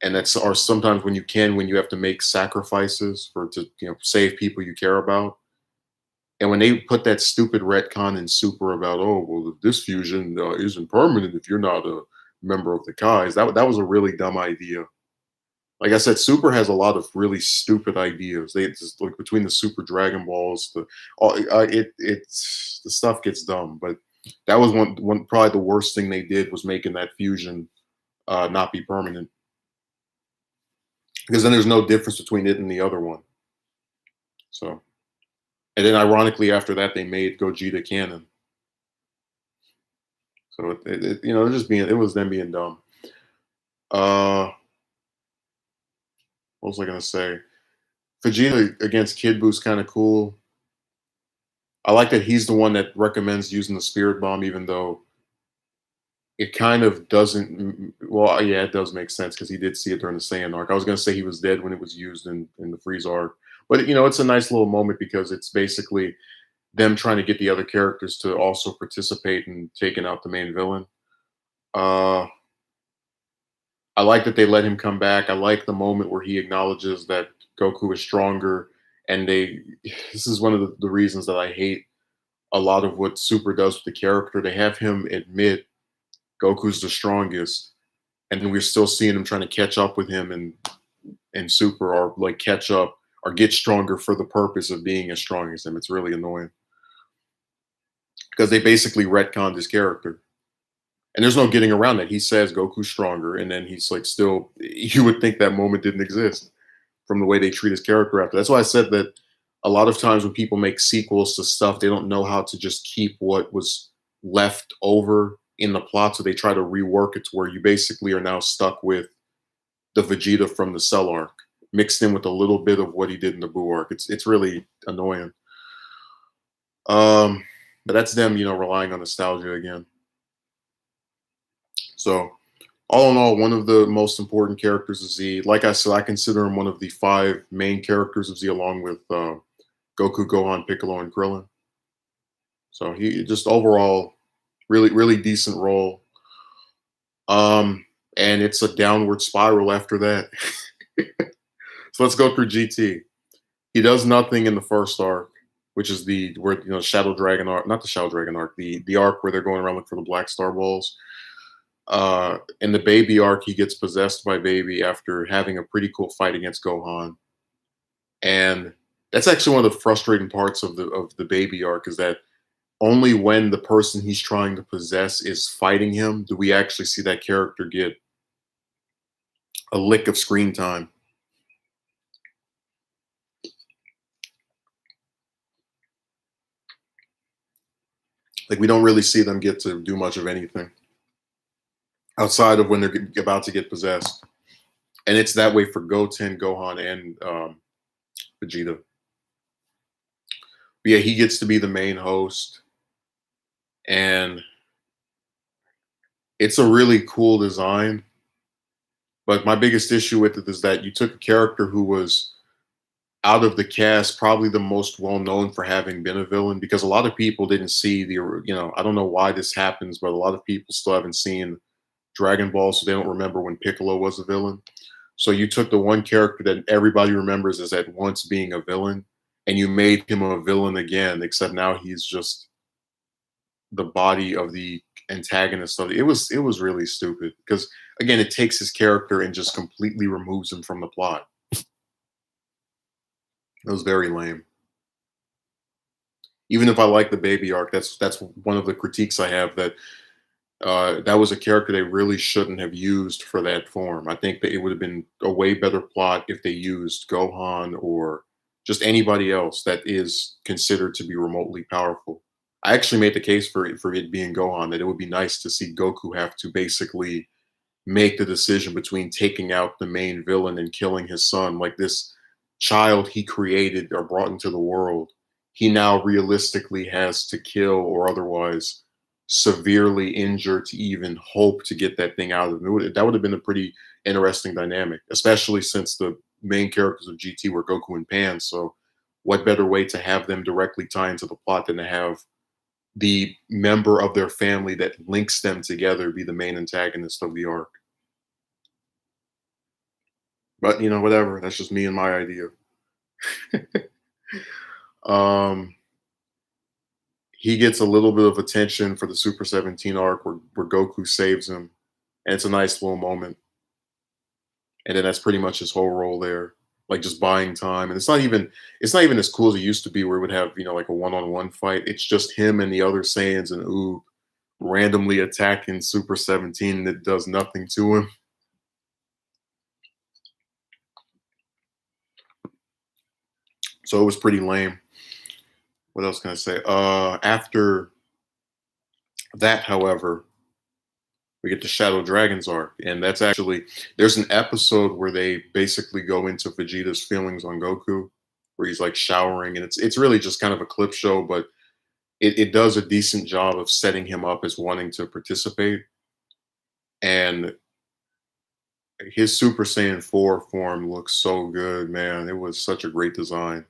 and that's or sometimes when you can win, you have to make sacrifices for to save people you care about. And when they put that stupid retcon in Super about, oh well, this fusion isn't permanent if you're not a member of the Kais, that was a really dumb idea. Like I said, Super has a lot of really stupid ideas. They just like between the Super Dragon Balls, it's the stuff gets dumb. But that was one probably the worst thing they did was making that fusion not be permanent, because then there's no difference between it and the other one. So, and then ironically after that they made Gogeta canon. So they're just being, it was them being dumb. Uh, what was I gonna say? Vegeta against Kid Boo's kind of cool. I like that he's the one that recommends using the Spirit Bomb, even though it kind of doesn't. Well, yeah, it does make sense because he did see it during the Saiyan arc. I was gonna say he was dead when it was used in the Frieza arc, but it's a nice little moment because it's basically them trying to get the other characters to also participate in taking out the main villain. Uh, I like that they let him come back. I like the moment where he acknowledges that Goku is stronger, and they. This is one of the reasons that I hate a lot of what Super does with the character. They have him admit Goku's the strongest, and then we're still seeing him trying to catch up with him and Super, or like catch up or get stronger for the purpose of being as strong as him. It's really annoying because they basically retconned his character. And there's no getting around that. He says Goku's stronger, and then he's like, still, you would think that moment didn't exist from the way they treat his character after. That's why I said that a lot of times when people make sequels to stuff, they don't know how to just keep what was left over in the plot. So they try to rework it to where you basically are now stuck with the Vegeta from the Cell arc mixed in with a little bit of what he did in the Buu arc. It's really annoying. But that's them, relying on nostalgia again. So all in all, one of the most important characters of Z. Like I said, I consider him one of the 5 main characters of Z, along with Goku, Gohan, Piccolo, and Krillin. So he just overall really, really decent role. And it's a downward spiral after that. So let's go through GT. He does nothing in the first arc, which is the where Shadow Dragon arc, not the Shadow Dragon arc, the arc where they're going around looking for the Black Star Balls. In the Baby arc, he gets possessed by Baby after having a pretty cool fight against Gohan, and that's actually one of the frustrating parts of the Baby arc, is that only when the person he's trying to possess is fighting him do we actually see that character get a lick of screen time. Like we don't really see them get to do much of anything outside of when they're about to get possessed. and it's that way for Goten, Gohan, and Vegeta. But yeah, he gets to be the main host, and it's a really cool design. But my biggest issue with it is that you took a character who was out of the cast, probably the most well known for having been a villain, because a lot of people didn't see I don't know why this happens, but a lot of people still haven't seen Dragon Ball, so they don't remember when Piccolo was a villain. So you took the one character that everybody remembers as at once being a villain, and you made him a villain again, except now he's just the body of the antagonist of it was really stupid because again it takes his character and just completely removes him from the plot. It was very lame. Even if I like the baby arc, that's one of the critiques I have, that that was a character they really shouldn't have used for that form. I think that it would have been a way better plot if they used Gohan or just anybody else that is considered to be remotely powerful. I actually made the case for it being Gohan, that it would be nice to see Goku have to basically make the decision between taking out the main villain and killing his son. Like this child he created or brought into the world, he now realistically has to kill or otherwise severely injure to even hope to get that thing out of him. That would have been a pretty interesting dynamic, especially since the main characters of GT were Goku and Pan. So, what better way to have them directly tie into the plot than to have the member of their family that links them together be the main antagonist of the arc? But whatever. That's just me and my idea. um, he gets a little bit of attention for the Super 17 arc where Goku saves him, and it's a nice little moment. And then that's pretty much his whole role there, like just buying time. And it's not even as cool as it used to be, where it would have like a one-on-one fight. It's just him and the other Saiyans and Oob randomly attacking Super 17 that does nothing to him. So it was pretty lame. What else can I say? After that, however, we get the Shadow Dragons arc, and that's actually there's an episode where they basically go into Vegeta's feelings on Goku, where he's like showering, and it's really just kind of a clip show, but it does a decent job of setting him up as wanting to participate. And his Super Saiyan 4 form looks so good, man. It was such a great design.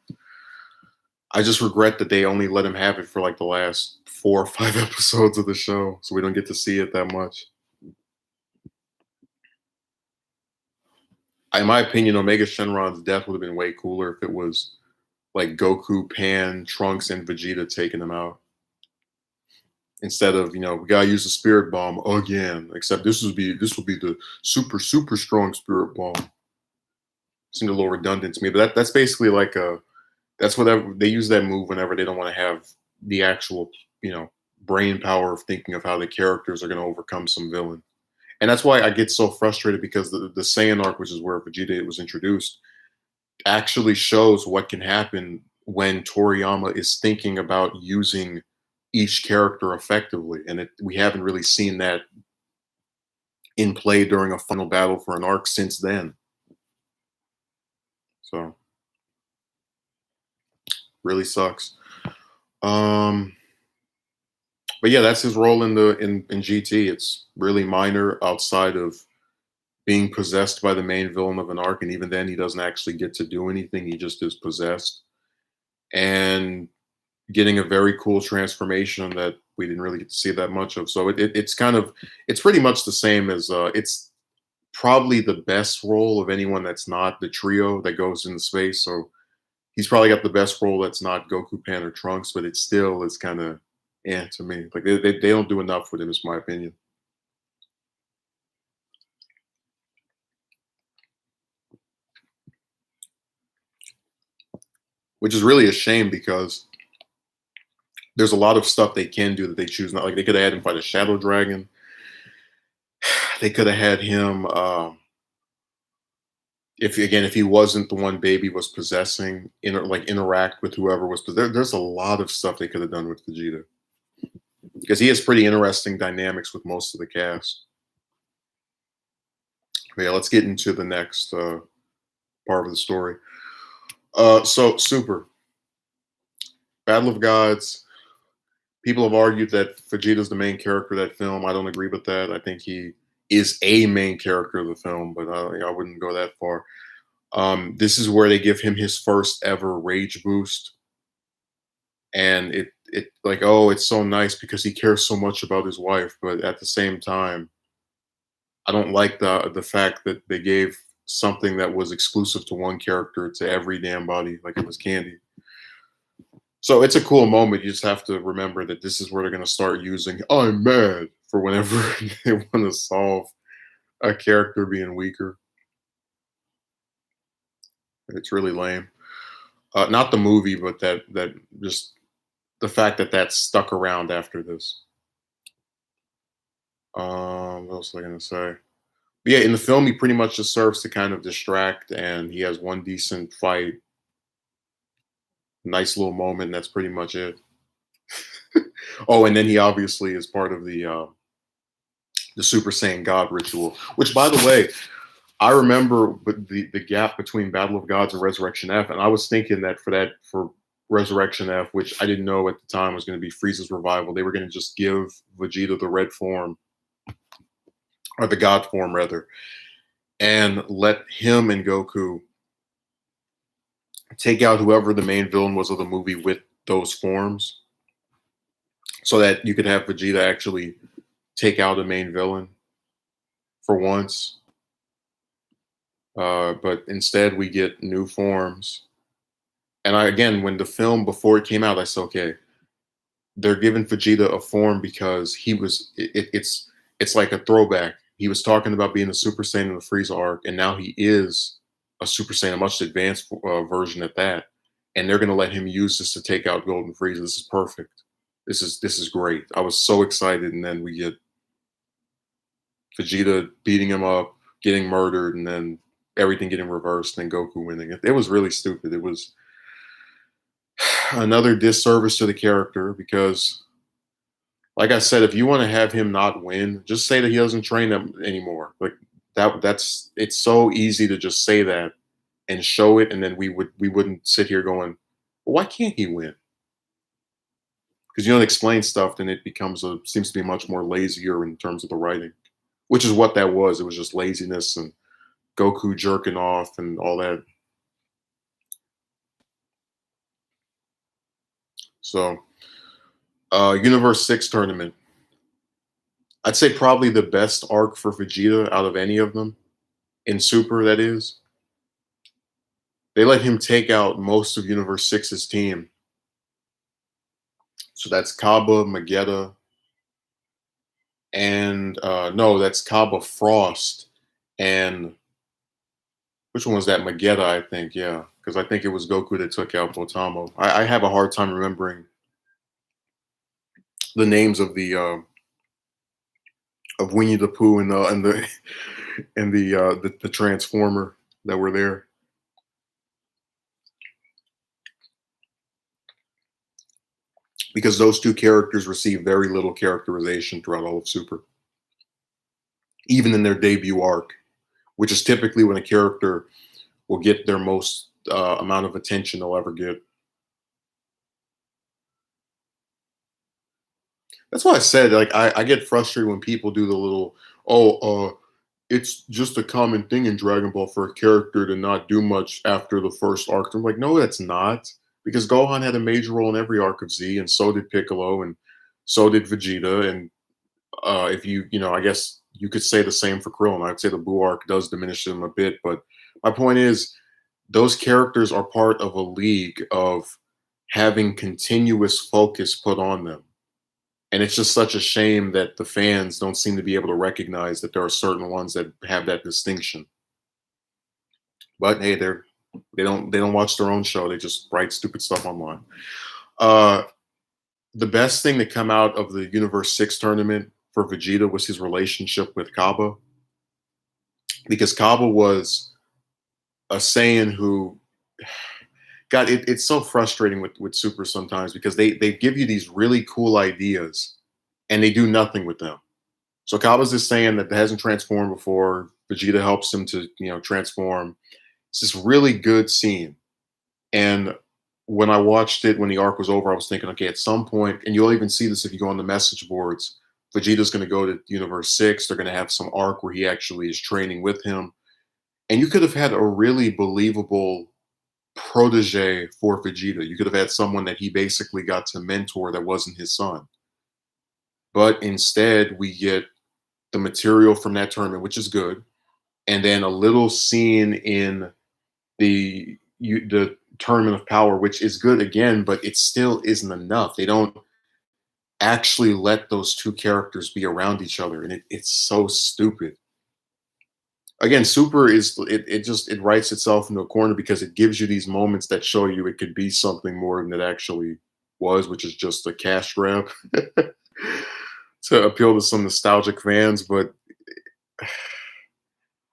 I just regret that they only let him have it for like the last 4 or 5 episodes of the show, so we don't get to see it that much. In my opinion, Omega Shenron's death would have been way cooler if it was like Goku, Pan, Trunks, and Vegeta taking him out. Instead of, we gotta use the spirit bomb again. Except this will be the super strong spirit bomb. Seemed a little redundant to me, but that's basically like that's whatever they use that move whenever they don't want to have the actual, brain power of thinking of how the characters are gonna overcome some villain. And that's why I get so frustrated, because the Saiyan arc, which is where Vegeta was introduced, actually shows what can happen when Toriyama is thinking about using each character effectively. And we haven't really seen that in play during a final battle for an arc since then. So really sucks. Um, but yeah, that's his role in GT. It's really minor outside of being possessed by the main villain of an arc, and even then he doesn't actually get to do anything. He just is possessed. And getting a very cool transformation that we didn't really get to see that much of. So it's pretty much the same as it's probably the best role of anyone that's not the trio that goes into space. So he's probably got the best role that's not Goku, Pan, or Trunks, but it still is kind of to me. Like they don't do enough with him, is my opinion. Which is really a shame, because there's a lot of stuff they can do that they choose not. Like they could have had him fight a shadow dragon. They could have had him if he wasn't the one baby was possessing, interact with whoever was there's a lot of stuff they could have done with Vegeta, because he has pretty interesting dynamics with most of the cast. But yeah, let's get into the next part of the story. So Super Battle of Gods. People have argued that Vegeta's the main character of that film. I don't agree with that. I think he is a main character of the film, but I wouldn't go that far. This is where they give him his first ever rage boost, and it like, oh, it's so nice because he cares so much about his wife, but at the same time, I don't like the fact that they gave something that was exclusive to one character to every damn body, like it was candy. So it's a cool moment. You just have to remember that this is where they're going to start using "I'm mad" for whenever they want to solve a character being weaker. It's really lame. Not the movie, but that just the fact that that's stuck around after this. What else was I gonna say? But yeah, in the film, he pretty much just serves to kind of distract, and he has one decent fight, nice little moment, and that's pretty much it. Oh, and then he obviously is part of the Super Saiyan God ritual, which, by the way, I remember the gap between Battle of Gods and Resurrection F, and I was thinking that for Resurrection F, which I didn't know at the time was going to be Frieza's revival, they were going to just give Vegeta the red form, or the God form rather, and let him and Goku take out whoever the main villain was of the movie with those forms, so that you could have Vegeta actually take out a main villain for once. But instead, we get new forms. And again, when the film before it came out, I said, okay, they're giving Vegeta a form because it's like a throwback. He was talking about being a Super Saiyan in the Frieza arc, and now he is a Super Saiyan, a much advanced version at that. And they're going to let him use this to take out Golden Frieza. This is perfect. This is great. I was so excited, and then we get Vegeta beating him up, getting murdered, and then everything getting reversed, and Goku winning. It was really stupid. It was another disservice to the character because, like I said, if you want to have him not win, just say that he doesn't train them anymore. Like that's it's so easy to just say that and show it, and then we wouldn't sit here going, well, why can't he win? Because you don't explain stuff, then it becomes seems to be much more lazier in terms of the writing, which is what that was. It was just laziness and Goku jerking off and all that. So, Universe 6 tournament. I'd say probably the best arc for Vegeta out of any of them in Super, that is. They let him take out most of Universe 6's team. So that's Kaba, Magetta, and no, that's Kaba, Frost, and which one was that? Magetta, I think, yeah. Because I think it was Goku that took out Botamo. I have a hard time remembering the names of Winnie the Pooh and the and the Transformer that were there. Because those two characters receive very little characterization throughout all of Super, even in their debut arc, which is typically when a character will get their most amount of attention they'll ever get. That's why I said, like, I get frustrated when people do the little, oh, it's just a common thing in Dragon Ball for a character to not do much after the first arc. I'm like, no, that's not. Because Gohan had a major role in every arc of Z, and so did Piccolo, and so did Vegeta. And if I guess you could say the same for Krillin. I'd say the Buu arc does diminish them a bit. But my point is, those characters are part of a league of having continuous focus put on them. And it's just such a shame that the fans don't seem to be able to recognize that there are certain ones that have that distinction. But hey, they don't watch their own show. They just write stupid stuff online. Uh, the best thing to come out of the Universe 6 tournament for Vegeta was his relationship with Kaba. Because Kaba was a Saiyan who, God, it's so frustrating with Super sometimes because they give you these really cool ideas and they do nothing with them. So Kaba's this Saiyan that hasn't transformed before. Vegeta helps him to transform. It's this really good scene. And when I watched it, when the arc was over, I was thinking, okay, at some point, and you'll even see this if you go on the message boards, Vegeta's going to go to Universe 6. They're going to have some arc where he actually is training with him. And you could have had a really believable protege for Vegeta. You could have had someone that he basically got to mentor that wasn't his son. But instead, we get the material from that tournament, which is good, and then a little scene in the tournament of power, which is good again, but it still isn't enough. They don't actually let those two characters be around each other, and it's so stupid. Again, Super it writes itself into a corner because it gives you these moments that show you it could be something more than it actually was, which is just a cash grab to appeal to some nostalgic fans. But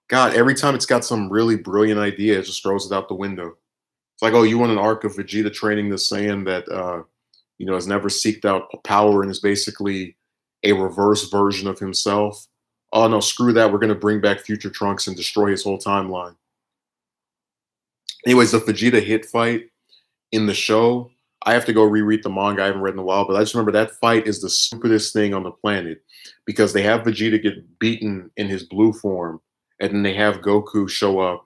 God, every time it's got some really brilliant idea, it just throws it out the window. It's like, oh, you want an arc of Vegeta training the Saiyan that has never seeked out power and is basically a reverse version of himself. Oh no, screw that. We're gonna bring back Future Trunks and destroy his whole timeline. Anyways, the Vegeta hit fight in the show, I have to go reread the manga. I haven't read in a while, but I just remember that fight is the stupidest thing on the planet because they have Vegeta get beaten in his blue form, and then they have Goku show up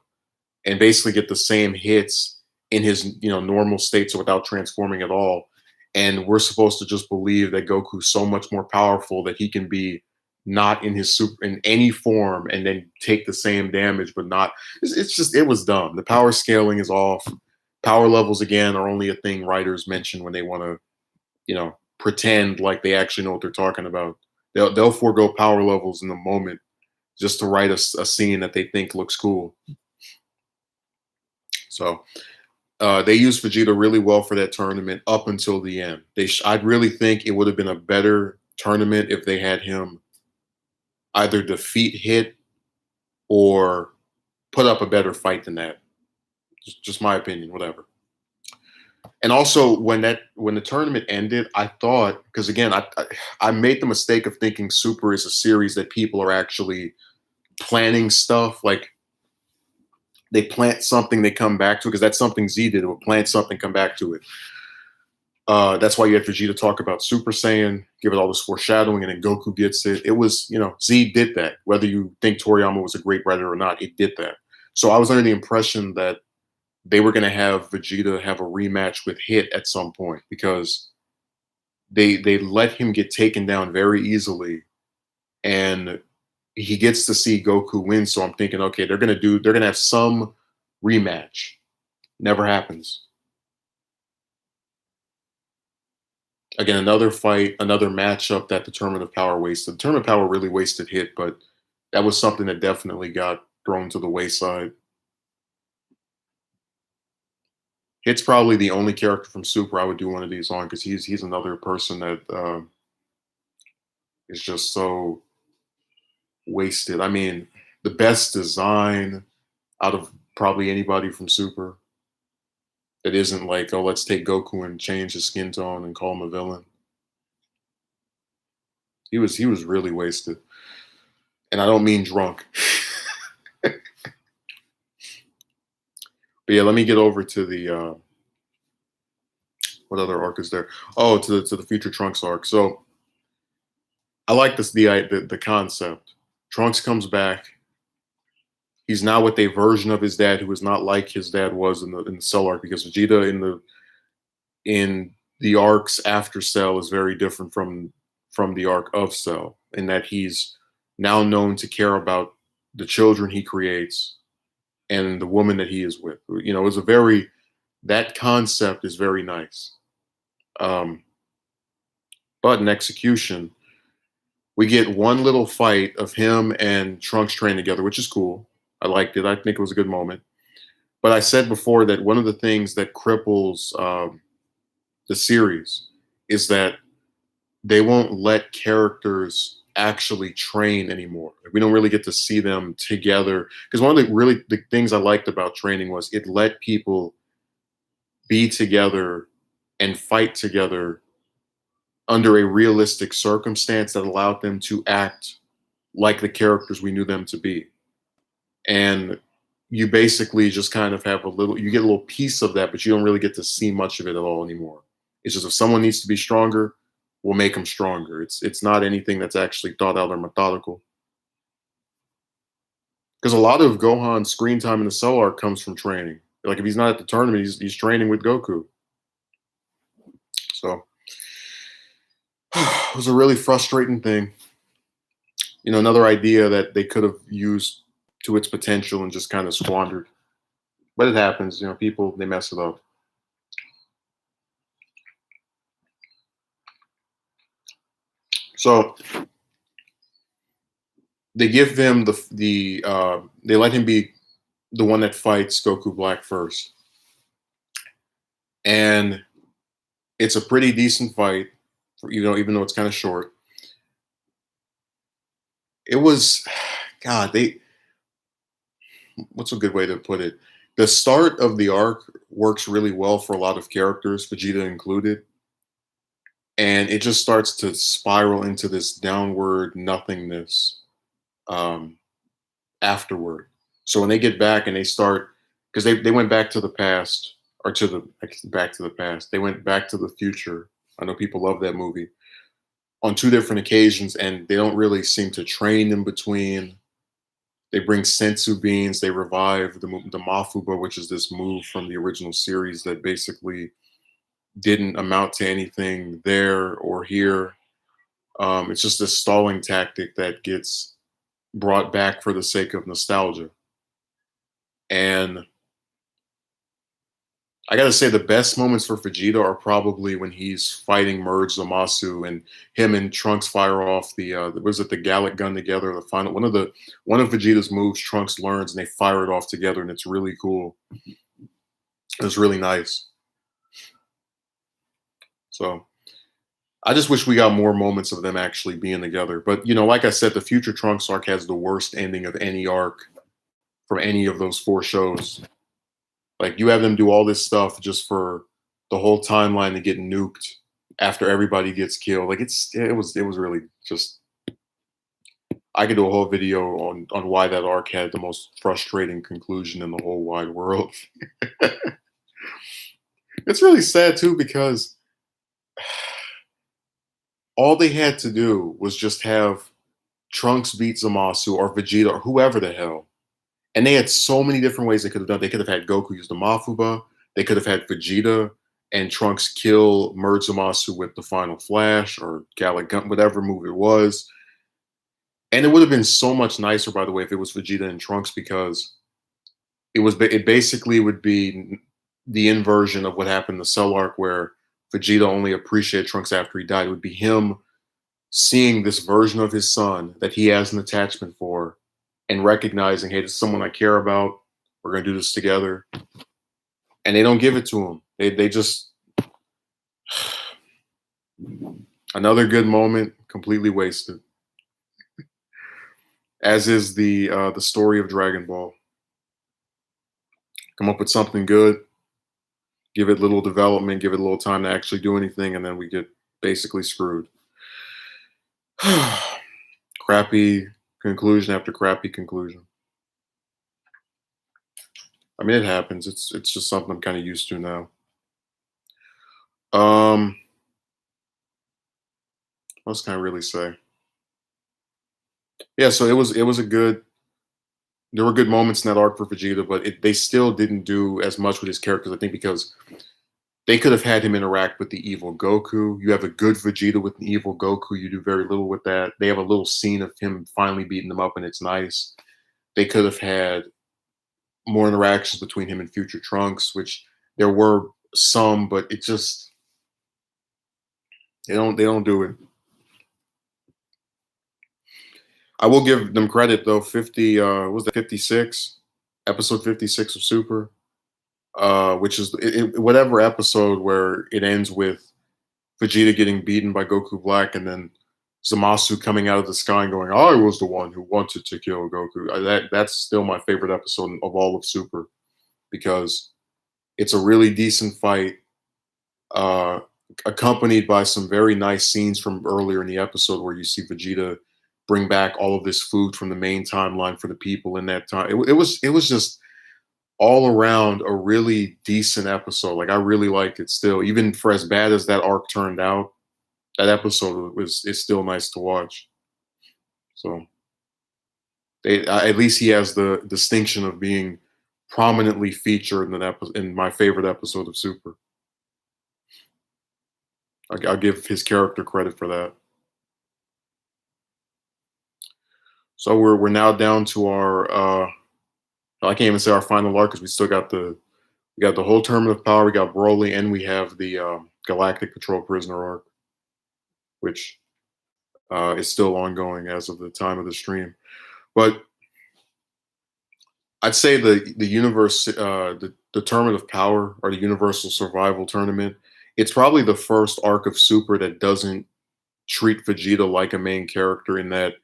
and basically get the same hits in his normal state, so without transforming at all. And we're supposed to just believe that Goku's so much more powerful that he can be not in his super in any form and then take the same damage, but not. It's just it was dumb. The power scaling is off. Power levels again are only a thing writers mention when they want to pretend like they actually know what they're talking about. They'll forego power levels in the moment just to write a scene that they think looks cool. So they used Vegeta really well for that tournament up until the end. I really think it would have been a better tournament if they had him either defeat Hit or put up a better fight than that. Just my opinion, whatever. And also, when the tournament ended, I thought, because again, I made the mistake of thinking Super is a series that people are actually planning stuff. Like they plant something, they come back to it, because that's something Z did. It would plant something, come back to it. That's why you had Vegeta talk about Super Saiyan, give it all this foreshadowing, and then Goku gets it. It was, Z did that. Whether you think Toriyama was a great writer or not, it did that. So I was under the impression that they were going to have Vegeta have a rematch with Hit at some point because they let him get taken down very easily, and he gets to see Goku win. So I'm thinking, okay, they're gonna have some rematch. Never happens. Again, another fight, another matchup that the Tournament of Power wasted. The Tournament of Power really wasted Hit, but that was something that definitely got thrown to the wayside. Hit's probably the only character from Super I would do one of these on because he's another person that is just so wasted. I mean, the best design out of probably anybody from Super that isn't like, oh, let's take Goku and change his skin tone and call him a villain. He was really wasted, and I don't mean drunk. But yeah, let me get over to the what other arc is there? Oh, to the Future Trunks arc. So I like this the concept. Trunks comes back. He's now with a version of his dad who is not like his dad was in the Cell arc because Vegeta in the arcs after Cell is very different from the arc of Cell in that he's now known to care about the children he creates and the woman that he is with. It's a very that concept is very nice. Um, but in execution, we get one little fight of him and Trunks training together, which is cool. I liked it. I think it was a good moment. But I said before that one of the things that cripples the series is that they won't let characters actually train anymore. We don't really get to see them together. Because one of the things I liked about training was it let people be together and fight together under a realistic circumstance that allowed them to act like the characters we knew them to be. and you basically just kind of have a little, you get a little piece of that, but you don't really get to see much of it at all anymore. It's just if someone needs to be stronger, we'll make them stronger. It's not anything that's actually thought out or methodical. Because a lot of Gohan's screen time in the Cell arc comes from training. Like if he's not at the tournament, he's training with Goku. So it was a really frustrating thing. Another idea that they could have used to its potential and just kind of squandered. But it happens, people, they mess it up. So they give him they let him be the one that fights Goku Black first. And it's a pretty decent fight, even though it's kind of short. It was, God, what's a good way to put it? The start of the arc works really well for a lot of characters, Vegeta included. And it just starts to spiral into this downward nothingness afterward. So when they get back and they start, because they went back to the past, or back to the past, they went back to the future. I know people love that movie on two different occasions, and they don't really seem to train in between. They bring sensu beans. They revive the Mafuba, which is this move from the original series that basically didn't amount to anything there or here. It's just a stalling tactic that gets brought back for the sake of nostalgia. And I gotta say, the best moments for Vegeta are probably when he's fighting Merge Zamasu and him and Trunks fire off the Gallic gun together. The final one of Vegeta's moves Trunks learns, and they fire it off together, and it's really cool. It's really nice. So I just wish we got more moments of them actually being together. But like I said, the Future Trunks arc has the worst ending of any arc from any of those four shows. Like you have them do all this stuff just for the whole timeline to get nuked after everybody gets killed. Like it was really just. I could do a whole video on why that arc had the most frustrating conclusion in the whole wide world. It's really sad too because all they had to do was just have Trunks beat Zamasu or Vegeta or whoever the hell. And they had so many different ways they could have done. They could have had Goku use the Mafuba. They could have had Vegeta and Trunks kill Merge Zamasu with the Final Flash or Gallic Gun, whatever move it was. And it would have been so much nicer, by the way, if it was Vegeta and Trunks, because it basically would be the inversion of what happened in the Cell arc, where Vegeta only appreciated Trunks after he died. It would be him seeing this version of his son that he has an attachment for and recognizing, hey, this is someone I care about. We're going to do this together. And they don't give it to him. They just, another good moment, completely wasted. As is the story of Dragon Ball. Come up with something good, give it little development, give it a little time to actually do anything, and then we get basically screwed. Crappy conclusion after crappy conclusion. I mean, it happens. It's just something I'm kind of used to now. What else can I really say? Yeah, so it was a good. There were good moments in that arc for Vegeta, but they still didn't do as much with his characters. I think because they could have had him interact with the evil Goku. You have a good Vegeta with an evil Goku. You do very little with that. They have a little scene of him finally beating them up, and it's nice. They could have had more interactions between him and Future Trunks, which there were some, but it just they don't do it. I will give them credit though. 50 was that 56? Episode 56 of Super. Which is whatever episode where it ends with Vegeta getting beaten by Goku Black, and then Zamasu coming out of the sky and going, "I was the one who wanted to kill Goku." That's still my favorite episode of all of Super, because it's a really decent fight, accompanied by some very nice scenes from earlier in the episode where you see Vegeta bring back all of this food from the main timeline for the people in that time. It was just all around a really decent episode. Like I really liked it still, even for as bad as that arc turned out. That episode was is still nice to watch. So at least he has the distinction of being prominently featured in an in my favorite episode of Super. I'll give his character credit for that. So we're now down to our I can't even say our final arc because we still got the whole tournament of power, we got Broly, and we have the Galactic Patrol prisoner arc, which is still ongoing as of the time of the stream. But I'd say the universe, the tournament of power or the Universal Survival Tournament, it's probably the first arc of Super that doesn't treat Vegeta like a main character in that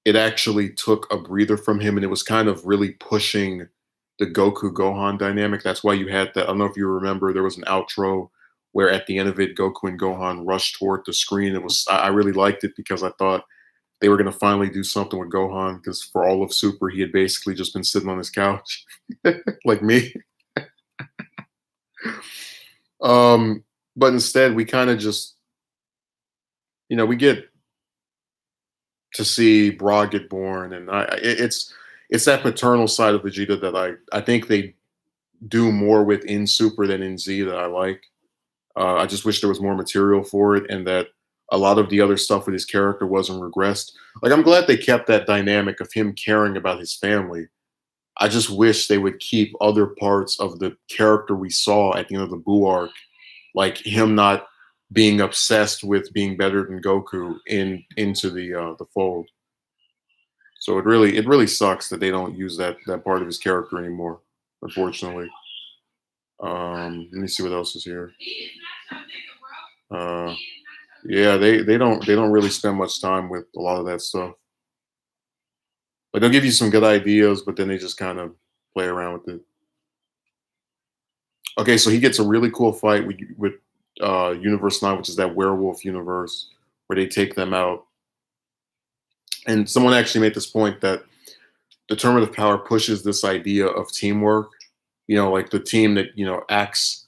it actually took a breather from him and it was kind of really pushing the Goku Gohan dynamic. That's why you had that. I don't know if you remember, there was an outro where at the end of it, Goku and Gohan rushed toward the screen. It was I really liked it because I thought they were going to finally do something with Gohan because for all of Super, he had basically just been sitting on his couch like me. But instead, we kind of just, we get to see Bra get born, and it's that paternal side of Vegeta that I think they do more with in Super than in Z that I like. I just wish there was more material for it, and that a lot of the other stuff with his character wasn't regressed. Like I'm glad they kept that dynamic of him caring about his family. I just wish they would keep other parts of the character we saw at the end of the Buu arc, like him not being obsessed with being better than Goku into the fold. So it really sucks that they don't use that part of his character anymore, unfortunately. Let me see what else is here. Uh, yeah, they don't really spend much time with a lot of that stuff. Like they'll give you some good ideas, but then they just kind of play around with it. Okay, so he gets a really cool fight with Universe 9, which is that werewolf universe where they take them out. And someone actually made this point that determinative power pushes this idea of teamwork. Like the team that, acts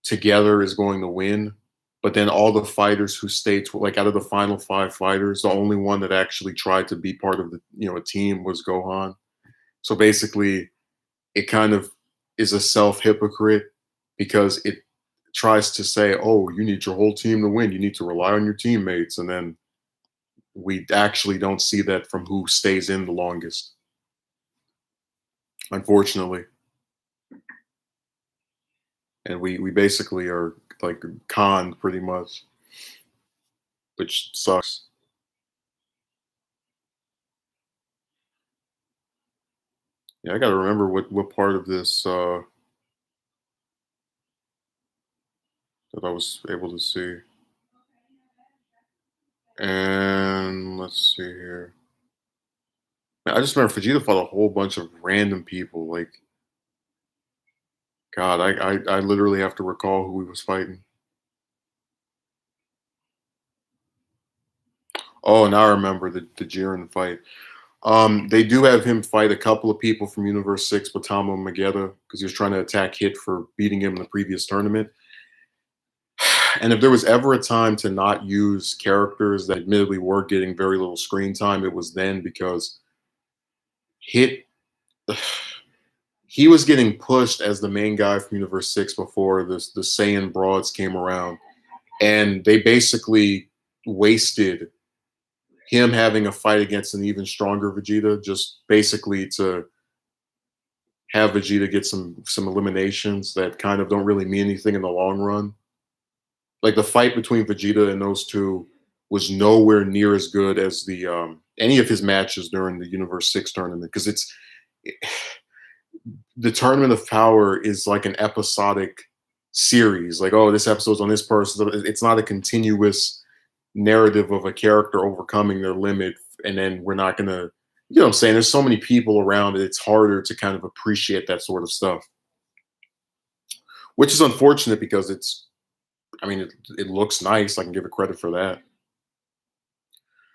together is going to win. But then all the fighters who stayed, like out of the final five fighters, the only one that actually tried to be part of a team was Gohan. So basically, it kind of is a self hypocrite because it tries to say, oh, you need your whole team to win. You need to rely on your teammates. And then we actually don't see that from who stays in the longest, unfortunately. And we basically are like conned pretty much, which sucks. Yeah, I got to remember what part of this that I was able to see. And let's see here. Man, I just remember Vegeta fought a whole bunch of random people. Like, God, I literally have to recall who he was fighting. Oh, now I remember the Jiren fight. They do have him fight a couple of people from Universe 6, Batama and Magetta, because he was trying to attack Hit for beating him in the previous tournament. And if there was ever a time to not use characters that admittedly were getting very little screen time, it was then because Hit he was getting pushed as the main guy from Universe 6 before the Saiyan broads came around. And they basically wasted him having a fight against an even stronger Vegeta, just basically to have Vegeta get some eliminations that kind of don't really mean anything in the long run. Like the fight between Vegeta and those two was nowhere near as good as the any of his matches during the Universe 6 tournament because the tournament of power is like an episodic series. Like, oh, this episode's on this person. It's not a continuous narrative of a character overcoming their limit, and then we're not gonna, what I'm saying? There's so many people around it, it's harder to kind of appreciate that sort of stuff, which is unfortunate because I mean, it looks nice. I can give it credit for that.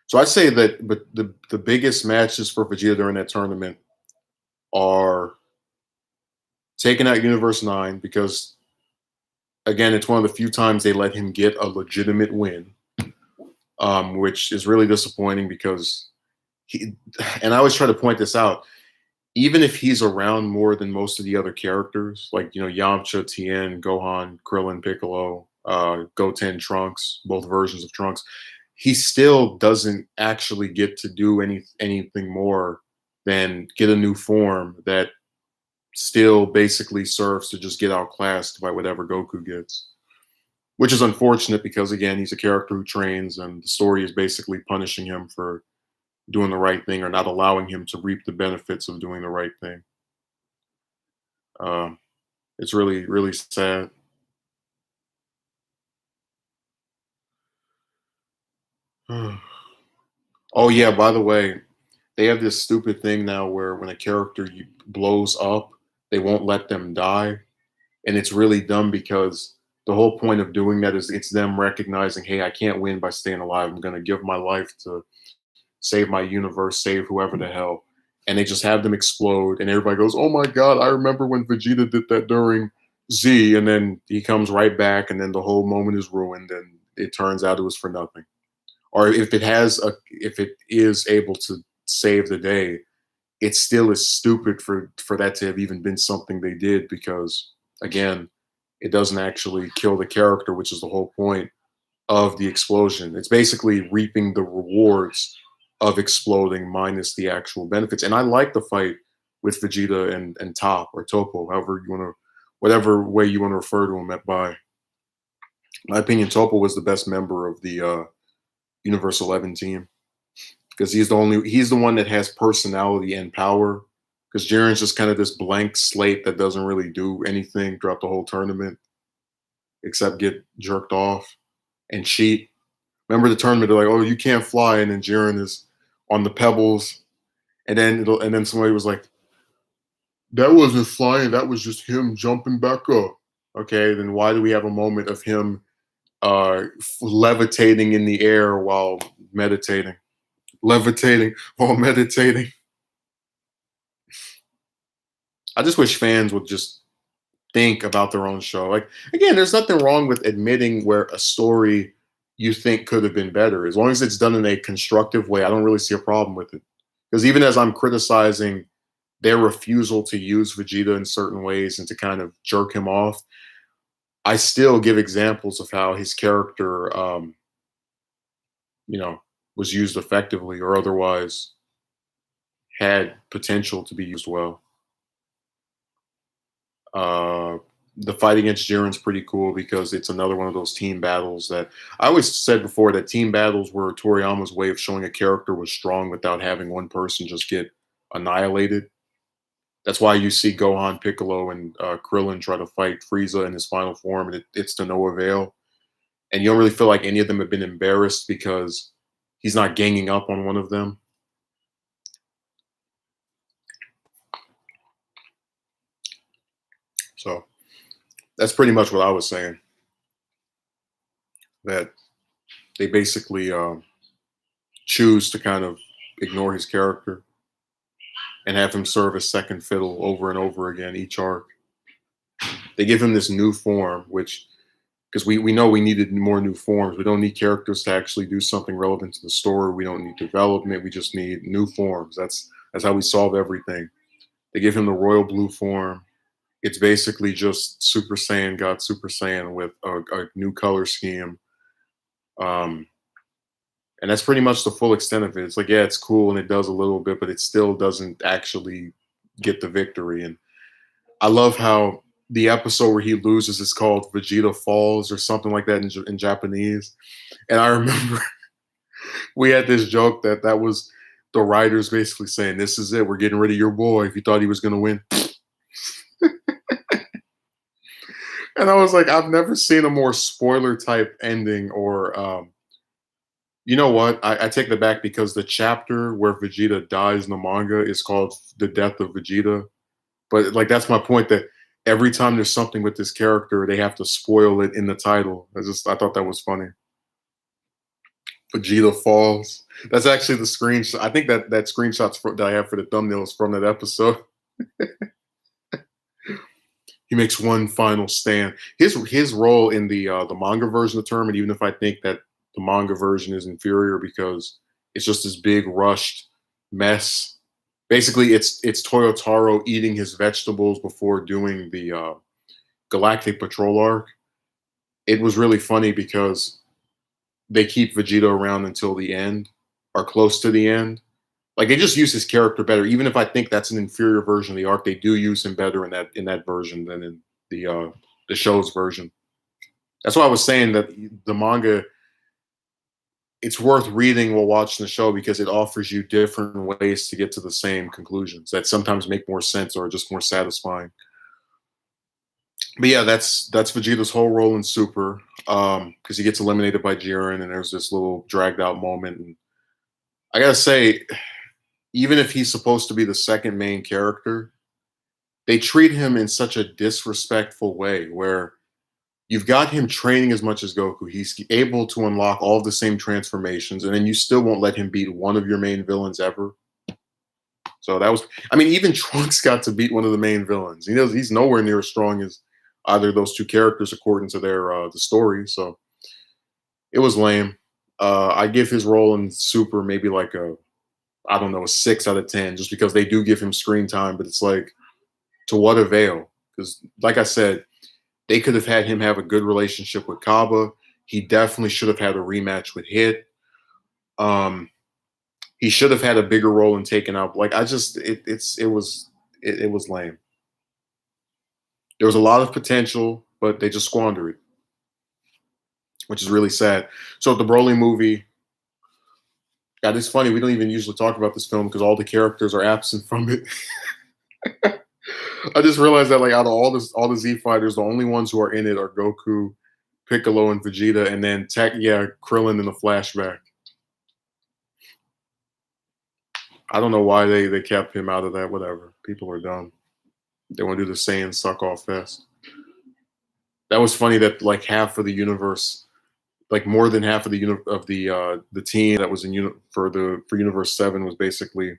So I'd say that, but the biggest matches for Vegeta during that tournament are taking out Universe 9, because again, it's one of the few times they let him get a legitimate win, which is really disappointing because he, and I always try to point this out, even if he's around more than most of the other characters, like, Yamcha, Tien, Gohan, Krillin, Piccolo, Goten, Trunks, both versions of Trunks, he still doesn't actually get to do anything more than get a new form that still basically serves to just get outclassed by whatever Goku gets. Which is unfortunate because again, he's a character who trains, and the story is basically punishing him for doing the right thing or not allowing him to reap the benefits of doing the right thing. Um, it's really, really sad. Oh yeah, by the way, they have this stupid thing now where when a character blows up, they won't let them die, and it's really dumb because the whole point of doing that is it's them recognizing, hey, I can't win by staying alive. I'm going to give my life to save my universe, save whoever the hell. And they just have them explode, and everybody goes, "Oh my god, I remember when Vegeta did that during Z," and then he comes right back, and then the whole moment is ruined, and it turns out it was for nothing. Or if it is able to save the day, it still is stupid for that to have even been something they did because again, it doesn't actually kill the character, which is the whole point of the explosion. It's basically reaping the rewards of exploding minus the actual benefits. And I like the fight with Vegeta and Top or Topo, however you want to, whatever way you want to refer to him at by. In my opinion, Topo was the best member of the Universe 11 team because he's the one that has personality and power. Because Jiren's just kind of this blank slate that doesn't really do anything throughout the whole tournament except get jerked off and cheat. Remember the tournament? They're like, "Oh, you can't fly," and then Jiren is on the pebbles, and then somebody was like, "That wasn't flying. That was just him jumping back up." Okay, then why do we have a moment of him levitating in the air while meditating? Levitating while meditating. I just wish fans would just think about their own show. Like again, there's nothing wrong with admitting where a story you think could have been better. As long as it's done in a constructive way, I don't really see a problem with it. Because even as I'm criticizing their refusal to use Vegeta in certain ways and to kind of jerk him off, I still give examples of how his character, you know, was used effectively or otherwise had potential to be used well. Uh, the fight against Jiren's pretty cool because it's another one of those team battles that I always said before that team battles were Toriyama's way of showing a character was strong without having one person just get annihilated. That's why you see Gohan, Piccolo, and Krillin try to fight Frieza in his final form, and it's to no avail. And you don't really feel like any of them have been embarrassed because he's not ganging up on one of them. So that's pretty much what I was saying. That they basically choose to kind of ignore his character and have him serve as second fiddle over and over again each arc. They give him this new form, which because we know we needed more new forms. We don't need characters to actually do something relevant to the story. We don't need development. We just need new forms. That's how we solve everything. They give him the royal blue form. It's basically just Super Saiyan got Super Saiyan with a new color scheme. Um, and that's pretty much the full extent of it. It's like, yeah, it's cool and it does a little bit, but it still doesn't actually get the victory. And I love how the episode where he loses is called Vegeta Falls or something like that in Japanese. And I remember we had this joke that was the writers basically saying, "This is it. We're getting rid of your boy. If you thought he was going to win." And I was like, I've never seen a more spoiler type ending or you know what? I take that back because the chapter where Vegeta dies in the manga is called The Death of Vegeta. But like that's my point that every time there's something with this character, they have to spoil it in the title. I thought that was funny. Vegeta falls. That's actually the screenshot. I think that screenshots that I have for the thumbnails from that episode. He makes one final stand. His role in the manga version of the tournament, even if I think that the manga version is inferior because it's just this big rushed mess. Basically, it's Toyotaro eating his vegetables before doing the Galactic Patrol arc. It was really funny because they keep Vegeta around until the end, or close to the end. Like they just use his character better. Even if I think that's an inferior version of the arc, they do use him better in that version than in the show's version. That's why I was saying that the manga, it's worth reading while watching the show because it offers you different ways to get to the same conclusions that sometimes make more sense or are just more satisfying. But yeah, that's Vegeta's whole role in Super, because he gets eliminated by Jiren, and there's this little dragged out moment. And I gotta say, even if he's supposed to be the second main character, they treat him in such a disrespectful way where you've got him training as much as Goku. He's able to unlock all of the same transformations, and then you still won't let him beat one of your main villains ever. So that was, I mean, even Trunks got to beat one of the main villains. He's nowhere near as strong as either of those two characters according to their the story. So it was lame. I give his role in Super maybe like a, I don't know, a 6 out of 10, just because they do give him screen time, but it's like, to what avail? Because, like I said, they could have had him have a good relationship with Kaba. He definitely should have had a rematch with Hit. He should have had a bigger role in taking out. Like I just, it was lame. There was a lot of potential, but they just squandered it, which is really sad. So the Broly movie, God, it's funny. We don't even usually talk about this film because all the characters are absent from it. I just realized that like out of all the Z fighters, the only ones who are in it are Goku, Piccolo, and Vegeta, and then Krillin in the flashback. I don't know why they kept him out of that. Whatever. People are dumb. They want to do the Saiyan suck off fest. That was funny that like half of the universe, like more than half of the team that was for Universe 7 was basically,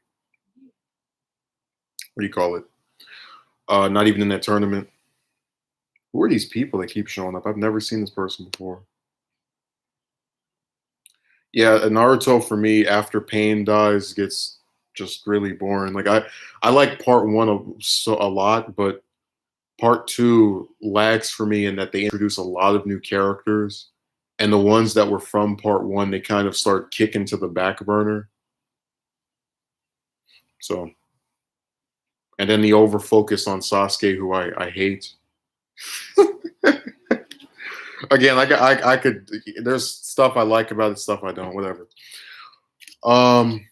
what do you call it? Not even in that tournament. Who are these people that keep showing up? I've never seen this person before. Yeah, Naruto for me after Pain dies gets just really boring. Like I like part one a lot, but part two lags for me in that they introduce a lot of new characters, and the ones that were from part one they kind of start kicking to the back burner. So, and then the over focus on Sasuke, who I hate. Again, I could. There's stuff I like about it, stuff I don't. Whatever. Um,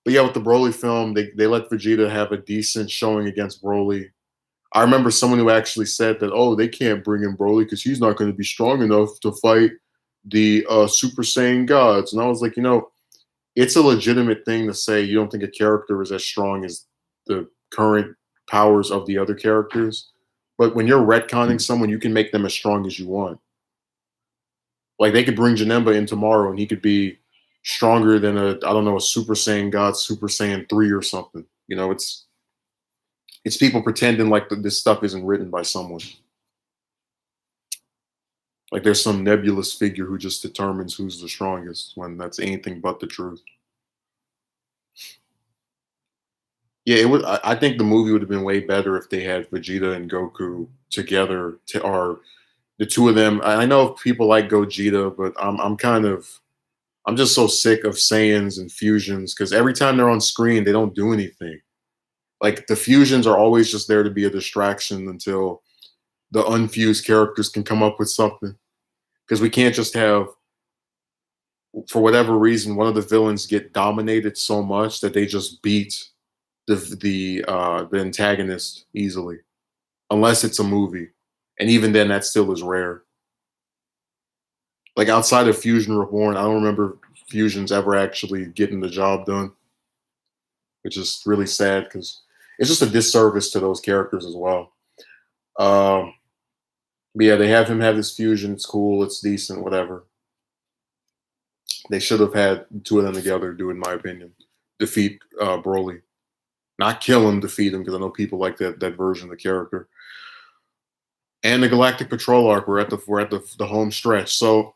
but yeah, with the Broly film, they let Vegeta have a decent showing against Broly. I remember someone who actually said that, oh, they can't bring in Broly because he's not going to be strong enough to fight the Super Saiyan gods. And I was like, it's a legitimate thing to say you don't think a character is as strong as the current powers of the other characters. But when you're retconning someone, you can make them as strong as you want. Like they could bring Janemba in tomorrow and he could be stronger than I don't know, a Super Saiyan God, Super Saiyan 3 or something. It's people pretending like this stuff isn't written by someone. Like there's some nebulous figure who just determines who's the strongest when that's anything but the truth. Yeah, it would. I think the movie would have been way better if they had Vegeta and Goku together, or the two of them. I know people like Gogeta, but I'm just so sick of Saiyans and fusions because every time they're on screen, they don't do anything. Like the fusions are always just there to be a distraction until the unfused characters can come up with something. Because we can't just have, for whatever reason, one of the villains get dominated so much that they just beat the antagonist easily, unless it's a movie, and even then, that still is rare. Like outside of Fusion Reborn, I don't remember fusions ever actually getting the job done, which is really sad because it's just a disservice to those characters as well. But yeah, they have him have this fusion. It's cool. It's decent. Whatever. They should have had the two of them together do, in my opinion, defeat Broly. Not kill him, defeat him, because I know people like that version of the character. And the Galactic Patrol arc, we're at the home stretch. So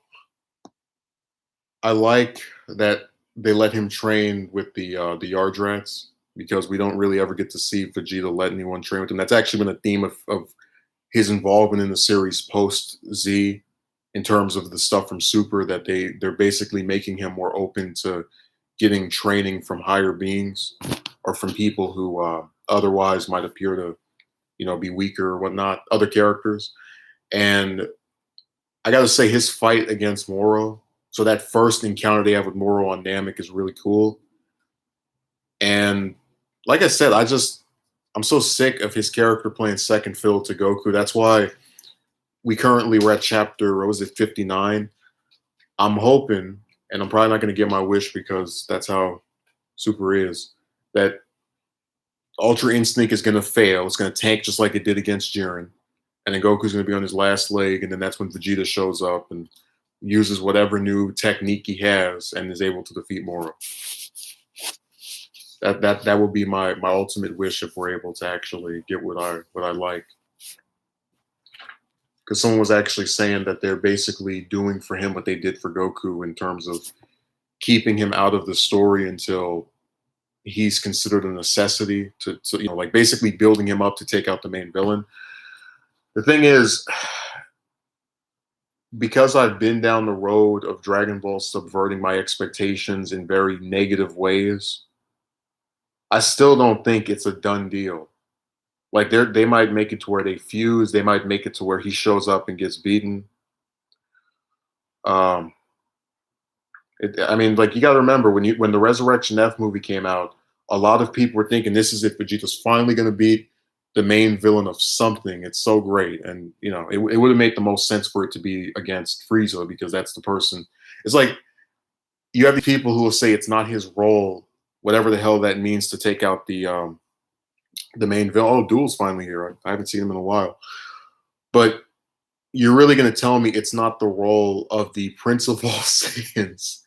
I like that they let him train with the Yardrats, because we don't really ever get to see Vegeta let anyone train with him. That's actually been a theme of his involvement in the series post Z, in terms of the stuff from Super, that they're basically making him more open to getting training from higher beings, or from people who otherwise might appear to be weaker or whatnot, other characters. And I got to say, his fight against Moro, so that first encounter they have with Moro on Namek is really cool. And like I said, I'm so sick of his character playing second fiddle to Goku. That's why we're at chapter, what was it, 59. I'm hoping, and I'm probably not going to get my wish because that's how Super is, that Ultra Instinct is going to fail. It's going to tank just like it did against Jiren. And then Goku's going to be on his last leg, and then that's when Vegeta shows up and uses whatever new technique he has and is able to defeat Moro. That would be my ultimate wish, if we're able to actually get what I like. Because someone was actually saying that they're basically doing for him what they did for Goku, in terms of keeping him out of the story until he's considered a necessity to like basically building him up to take out the main villain. The thing is, because I've been down the road of Dragon Ball subverting my expectations in very negative ways, I still don't think it's a done deal. Like they might make it to where they fuse, they might make it to where he shows up and gets beaten. Um, I mean, like, you got to remember, when the Resurrection F movie came out, a lot of people were thinking this is it. Vegeta's finally going to beat the main villain of something. It's so great, and it would have made the most sense for it to be against Frieza, because that's the person. It's like you have people who will say it's not his role, whatever the hell that means, to take out the main villain. Oh, Duel's finally here. I haven't seen him in a while, but you're really going to tell me it's not the role of the Prince of all Saiyans,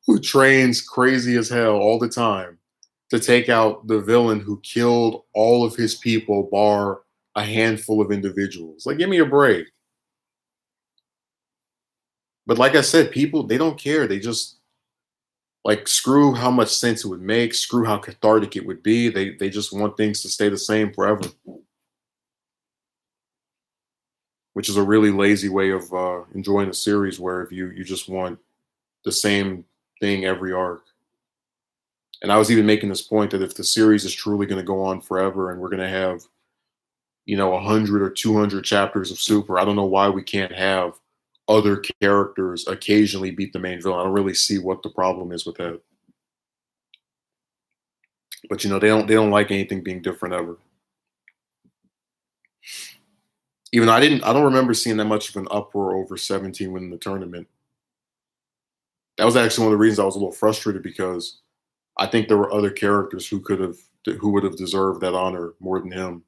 who trains crazy as hell all the time, to take out the villain who killed all of his people, bar a handful of individuals? Like, give me a break. But like I said, people, they don't care. They just, like, screw how much sense it would make, screw how cathartic it would be. They just want things to stay the same forever, which is a really lazy way of enjoying a series, where if you just want the same thing every arc. And I was even making this point that if the series is truly going to go on forever, and we're going to have 100 or 200 chapters of Super, I don't know why we can't have other characters occasionally beat the main villain. I don't really see what the problem is with that. But they don't like anything being different ever. Even I don't remember seeing that much of an uproar over 17 winning the tournament. That was actually one of the reasons I was a little frustrated, because I think there were other characters who would have deserved that honor more than him.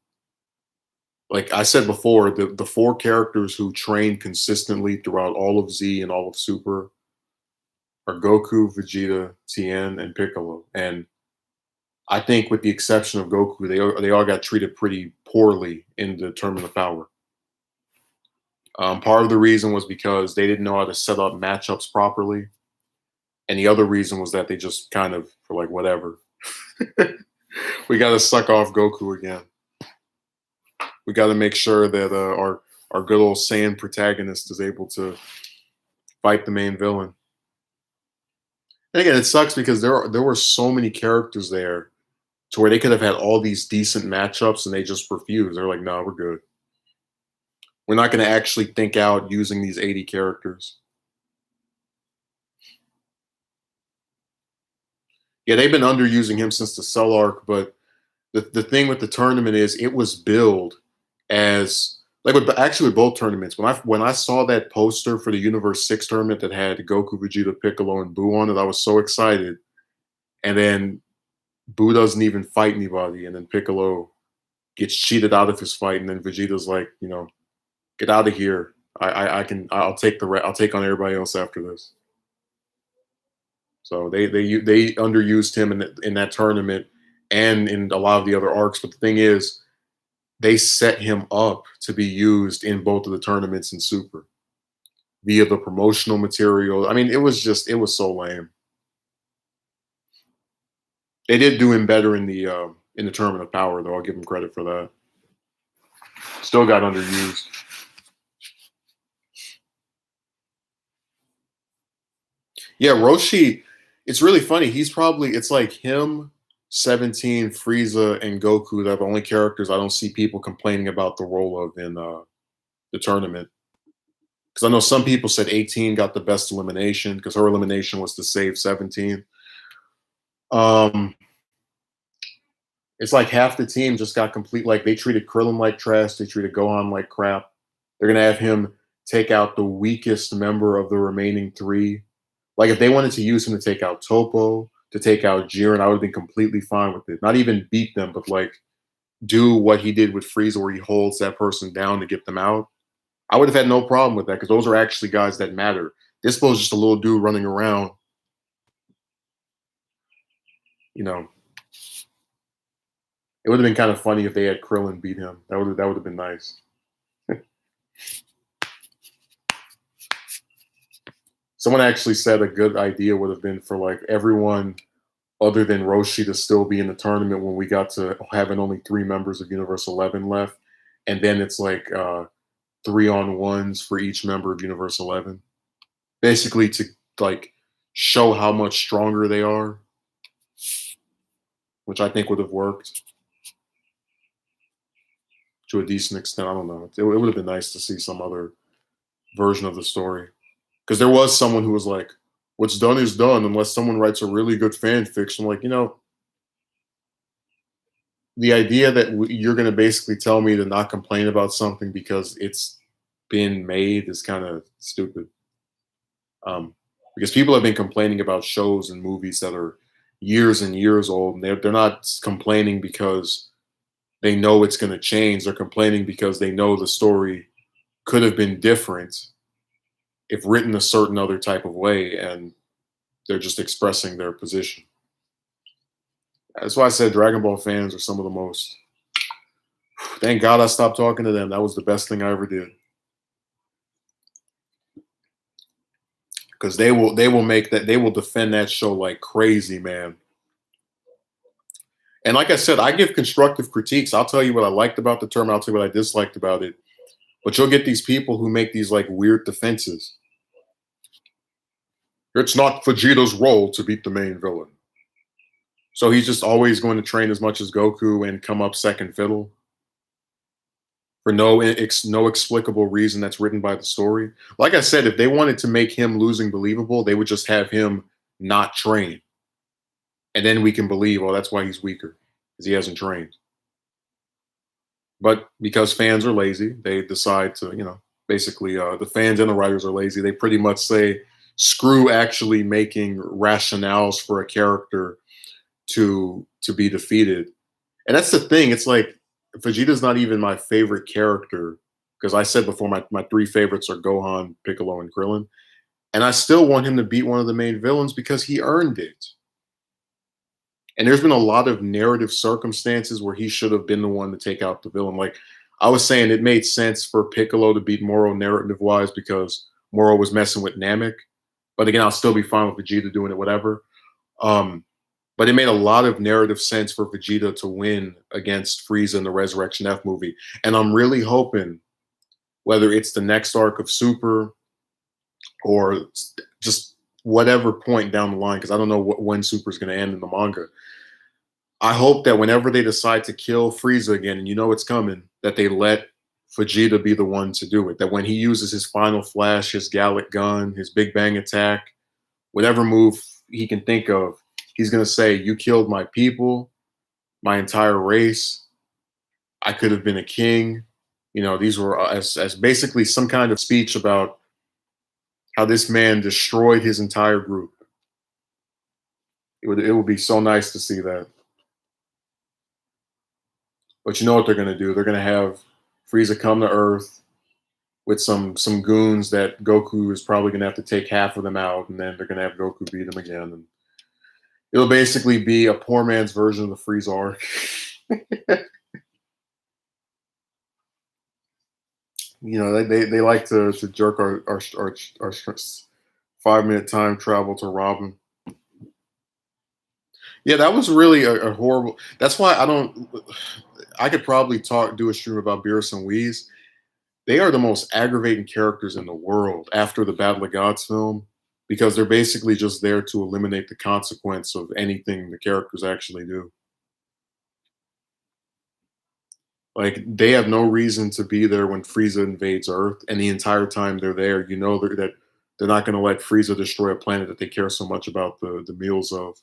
Like I said before, the four characters who trained consistently throughout all of Z and all of Super are Goku, Vegeta, Tien, and Piccolo. And I think, with the exception of Goku, they all got treated pretty poorly in the Tournament of Power. Part of the reason was because they didn't know how to set up matchups properly, and the other reason was that they just kind of were like, whatever. We got to suck off Goku again. We got to make sure that our good old Saiyan protagonist is able to fight the main villain. And again, it sucks because there were so many characters there to where they could have had all these decent matchups, and they just refused. They're like, no, we're good. We're not going to actually think out using these 80 characters. Yeah, they've been underusing him since the Cell arc, but the thing with the tournament is it was billed as, like, actually with both tournaments. When I saw that poster for the Universe 6 tournament that had Goku, Vegeta, Piccolo, and Buu on it, I was so excited. And then Buu doesn't even fight anybody, and then Piccolo gets cheated out of his fight, and then Vegeta's like, get out of here. I'll take on everybody else after this. So they underused him in that tournament and in a lot of the other arcs. But the thing is, they set him up to be used in both of the tournaments in Super via the promotional material. I mean, it was so lame. They did do him better in the Tournament of Power, though. I'll give him credit for that. Still got underused. Yeah, Roshi. It's really funny. It's like him, 17, Frieza, and Goku. They're the only characters I don't see people complaining about the role of in the tournament. Because I know some people said 18 got the best elimination because her elimination was to save 17. Um, it's like half the team just got complete. Like they treated Krillin like trash. They treated Gohan like crap. They're gonna have him take out the weakest member of the remaining three. Like if they wanted to use him to take out Topo, to take out Jiren, I would have been completely fine with it. Not even beat them, but like do what he did with Frieza, where he holds that person down to get them out. I would have had no problem with that because those are actually guys that matter. This was just a little dude running around. You know, it would have been kind of funny if they had Krillin beat him. That would have been nice. Someone actually said a good idea would have been for like everyone other than Roshi to still be in the tournament when we got to having only three members of Universe 11 left, and then it's like 3-on-1s for each member of Universe 11, basically to like show how much stronger they are, which I think would have worked to a decent extent. I don't know. It would have been nice to see some other version of the story because there was someone who was like, "What's done is done," unless someone writes a really good fan fiction. Like, the idea that you're going to basically tell me to not complain about something because it's been made is kind of stupid. Because people have been complaining about shows and movies that are years and years old, and they're not complaining because they know it's going to change. They're complaining because they know the story could have been different if written a certain other type of way, and they're just expressing their position. That's why I said Dragon Ball fans are some of the most. Thank God I stopped talking to them. That was the best thing I ever did. Because they will defend that show like crazy, man. And like I said, I give constructive critiques. I'll tell you what I liked about the term. I'll tell you what I disliked about it. But you'll get these people who make these like weird defenses. It's not Vegeta's role to beat the main villain. So he's just always going to train as much as Goku and come up second fiddle for no explicable reason that's written by the story. Like I said, if they wanted to make him losing believable, they would just have him not train. And then we can believe, oh, that's why he's weaker, because he hasn't trained. But because fans are lazy, they decide to, basically the fans and the writers are lazy. They pretty much say, screw actually making rationales for a character to be defeated. And that's the thing. It's like Vegeta's not even my favorite character because I said before my three favorites are Gohan, Piccolo, and Krillin. And I still want him to beat one of the main villains because he earned it. And there's been a lot of narrative circumstances where he should have been the one to take out the villain. Like I was saying, it made sense for Piccolo to beat Moro narrative wise because Moro was messing with Namek. But again, I'll still be fine with Vegeta doing it, whatever. But it made a lot of narrative sense for Vegeta to win against Frieza in the Resurrection F movie. And I'm really hoping, whether it's the next arc of Super or just whatever point down the line, because I don't know when Super is going to end in the manga. I hope that whenever they decide to kill Frieza again, and you know it's coming, that they let Vegeta be the one to do it. That when he uses his final flash, his Gallic gun, his Big Bang attack, whatever move he can think of, he's going to say, you killed my people, my entire race. I could have been a king. These were as basically some kind of speech about how this man destroyed his entire group. It would be so nice to see that. But you know what they're going to do? They're going to have Frieza come to Earth with some goons that Goku is probably going to have to take half of them out, and then they're going to have Goku beat him again. And It'll basically be a poor man's version of the Frieza arc. They like to jerk our 5 minute time travel to Robin. Yeah, that was really a horrible. That's why I don't. I could probably do a stream about Beerus and Wheeze. They are the most aggravating characters in the world after the Battle of Gods film because they're basically just there to eliminate the consequence of anything the characters actually do. Like they have no reason to be there when Frieza invades Earth, and the entire time they're there, that they're not going to let Frieza destroy a planet that they care so much about the meals of.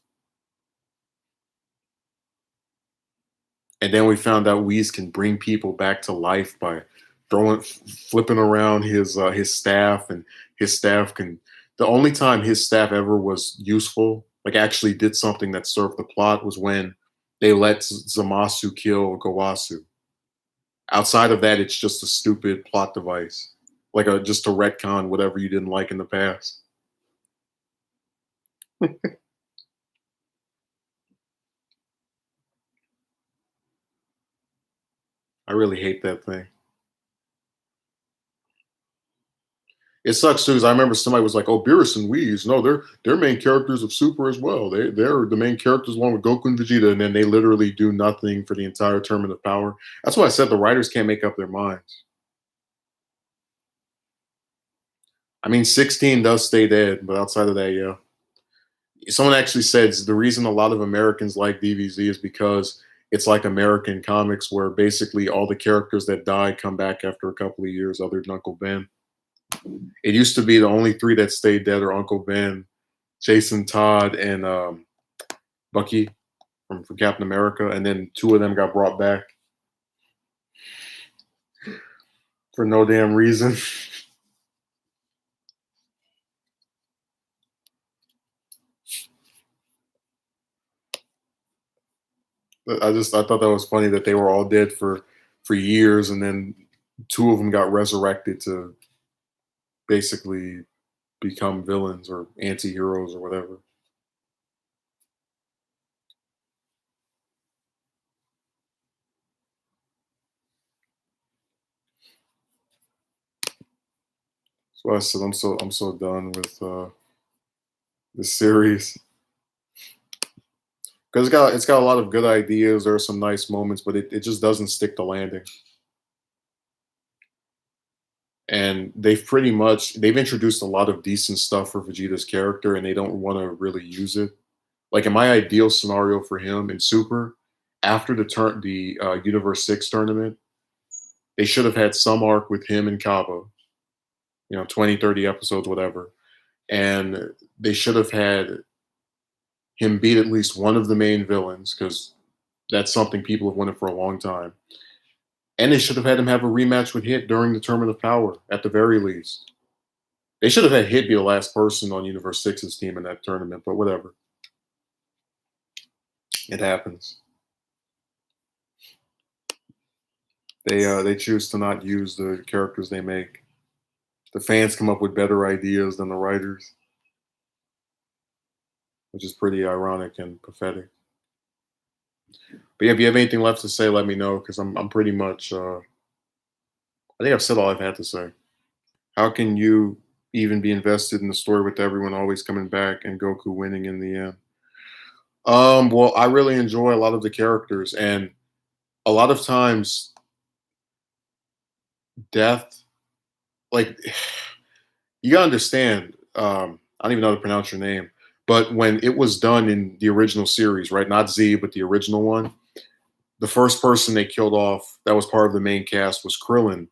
And then we found out Whis can bring people back to life by flipping around his staff, and his staff can. The only time his staff ever was useful, like actually did something that served the plot, was when they let Zamasu kill Gawasu. Outside of that, it's just a stupid plot device, like a just to retcon whatever you didn't like in the past. I really hate that thing. It sucks too, because I remember somebody was like, "Oh, Beerus and Whis, no, they're main characters of Super as well. They're the main characters along with Goku and Vegeta, and then they literally do nothing for the entire Tournament of Power." That's why I said the writers can't make up their minds. I mean, 16 does stay dead, but outside of that, yeah. Someone actually says the reason a lot of Americans like DBZ is because it's like American comics, where basically all the characters that die come back after a couple of years, other than Uncle Ben. It used to be the only three that stayed dead are Uncle Ben, Jason Todd, and Bucky from Captain America, and then two of them got brought back for no damn reason. I thought that was funny that they were all dead for years, and then two of them got resurrected to basically become villains or anti-heroes or whatever. So I said I'm so done with this series because it's got a lot of good ideas. There are some nice moments, but it just doesn't stick to landing. And they've introduced a lot of decent stuff for Vegeta's character, and they don't want to really use it. Like in my ideal scenario for him in Super, after the Universe 6 tournament, they should have had some arc with him and Kaba, 20, 30 episodes, whatever. And they should have had him beat at least one of the main villains, because that's something people have wanted for a long time. And they should have had him have a rematch with Hit during the Tournament of Power, at the very least. They should have had Hit be the last person on Universe 6's team in that tournament, but whatever. It happens. They choose to not use the characters they make. The fans come up with better ideas than the writers, which is pretty ironic and pathetic. But yeah, if you have anything left to say, let me know, because I'm pretty much I think I've said all I've had to say. How can you even be invested in the story with everyone always coming back and Goku winning in the end? Well, I really enjoy a lot of the characters, and a lot of times death, like you gotta understand. I don't even know how to pronounce your name, but when it was done in the original series, right? Not Z, but the original one, the first person they killed off that was part of the main cast was Krillin.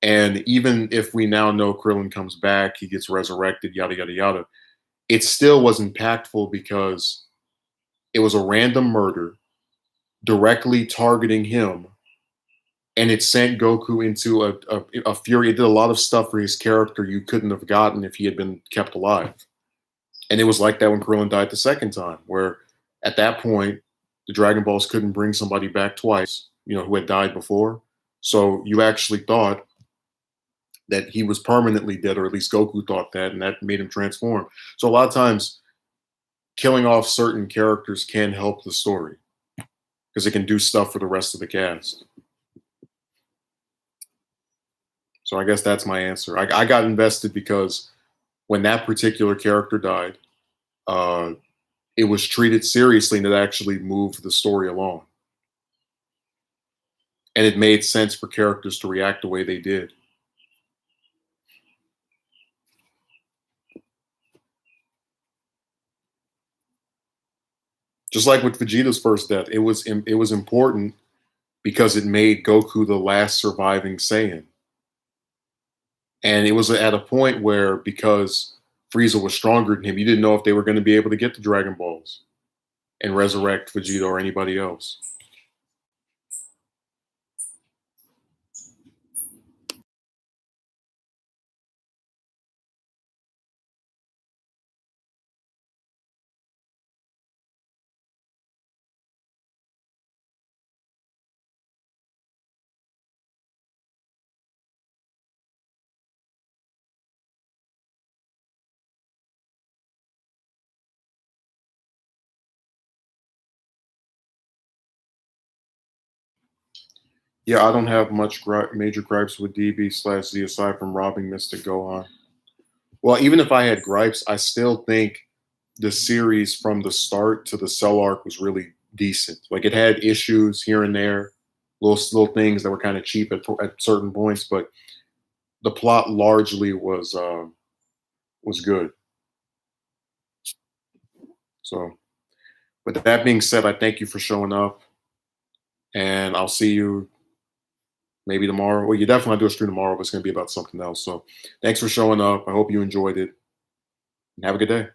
And even if we now know Krillin comes back, he gets resurrected, yada yada yada, it still was impactful because it was a random murder directly targeting him, and it sent Goku into a fury. It did a lot of stuff for his character you couldn't have gotten if he had been kept alive. And it was like that when Krillin died the second time, where at that point, the Dragon Balls couldn't bring somebody back twice, who had died before. So you actually thought that he was permanently dead, or at least Goku thought that, and that made him transform. So a lot of times, killing off certain characters can help the story because it can do stuff for the rest of the cast. So I guess that's my answer. I got invested because when that particular character died, uh, it was treated seriously and it actually moved the story along. And it made sense for characters to react the way they did. Just like with Vegeta's first death, it was important because it made Goku the last surviving Saiyan. And it was at a point where because Frieza was stronger than him, you didn't know if they were going to be able to get the Dragon Balls and resurrect Vegeta or anybody else. Yeah, I don't have much major gripes with DB/Z aside from robbing Mystic Gohan. Well, even if I had gripes, I still think the series from the start to the Cell arc was really decent. Like it had issues here and there, little things that were kind of cheap at certain points, but the plot largely was good. So, with that being said, I thank you for showing up, and I'll see you maybe tomorrow. Well, you definitely do a stream tomorrow, but it's going to be about something else. So, thanks for showing up. I hope you enjoyed it, and have a good day.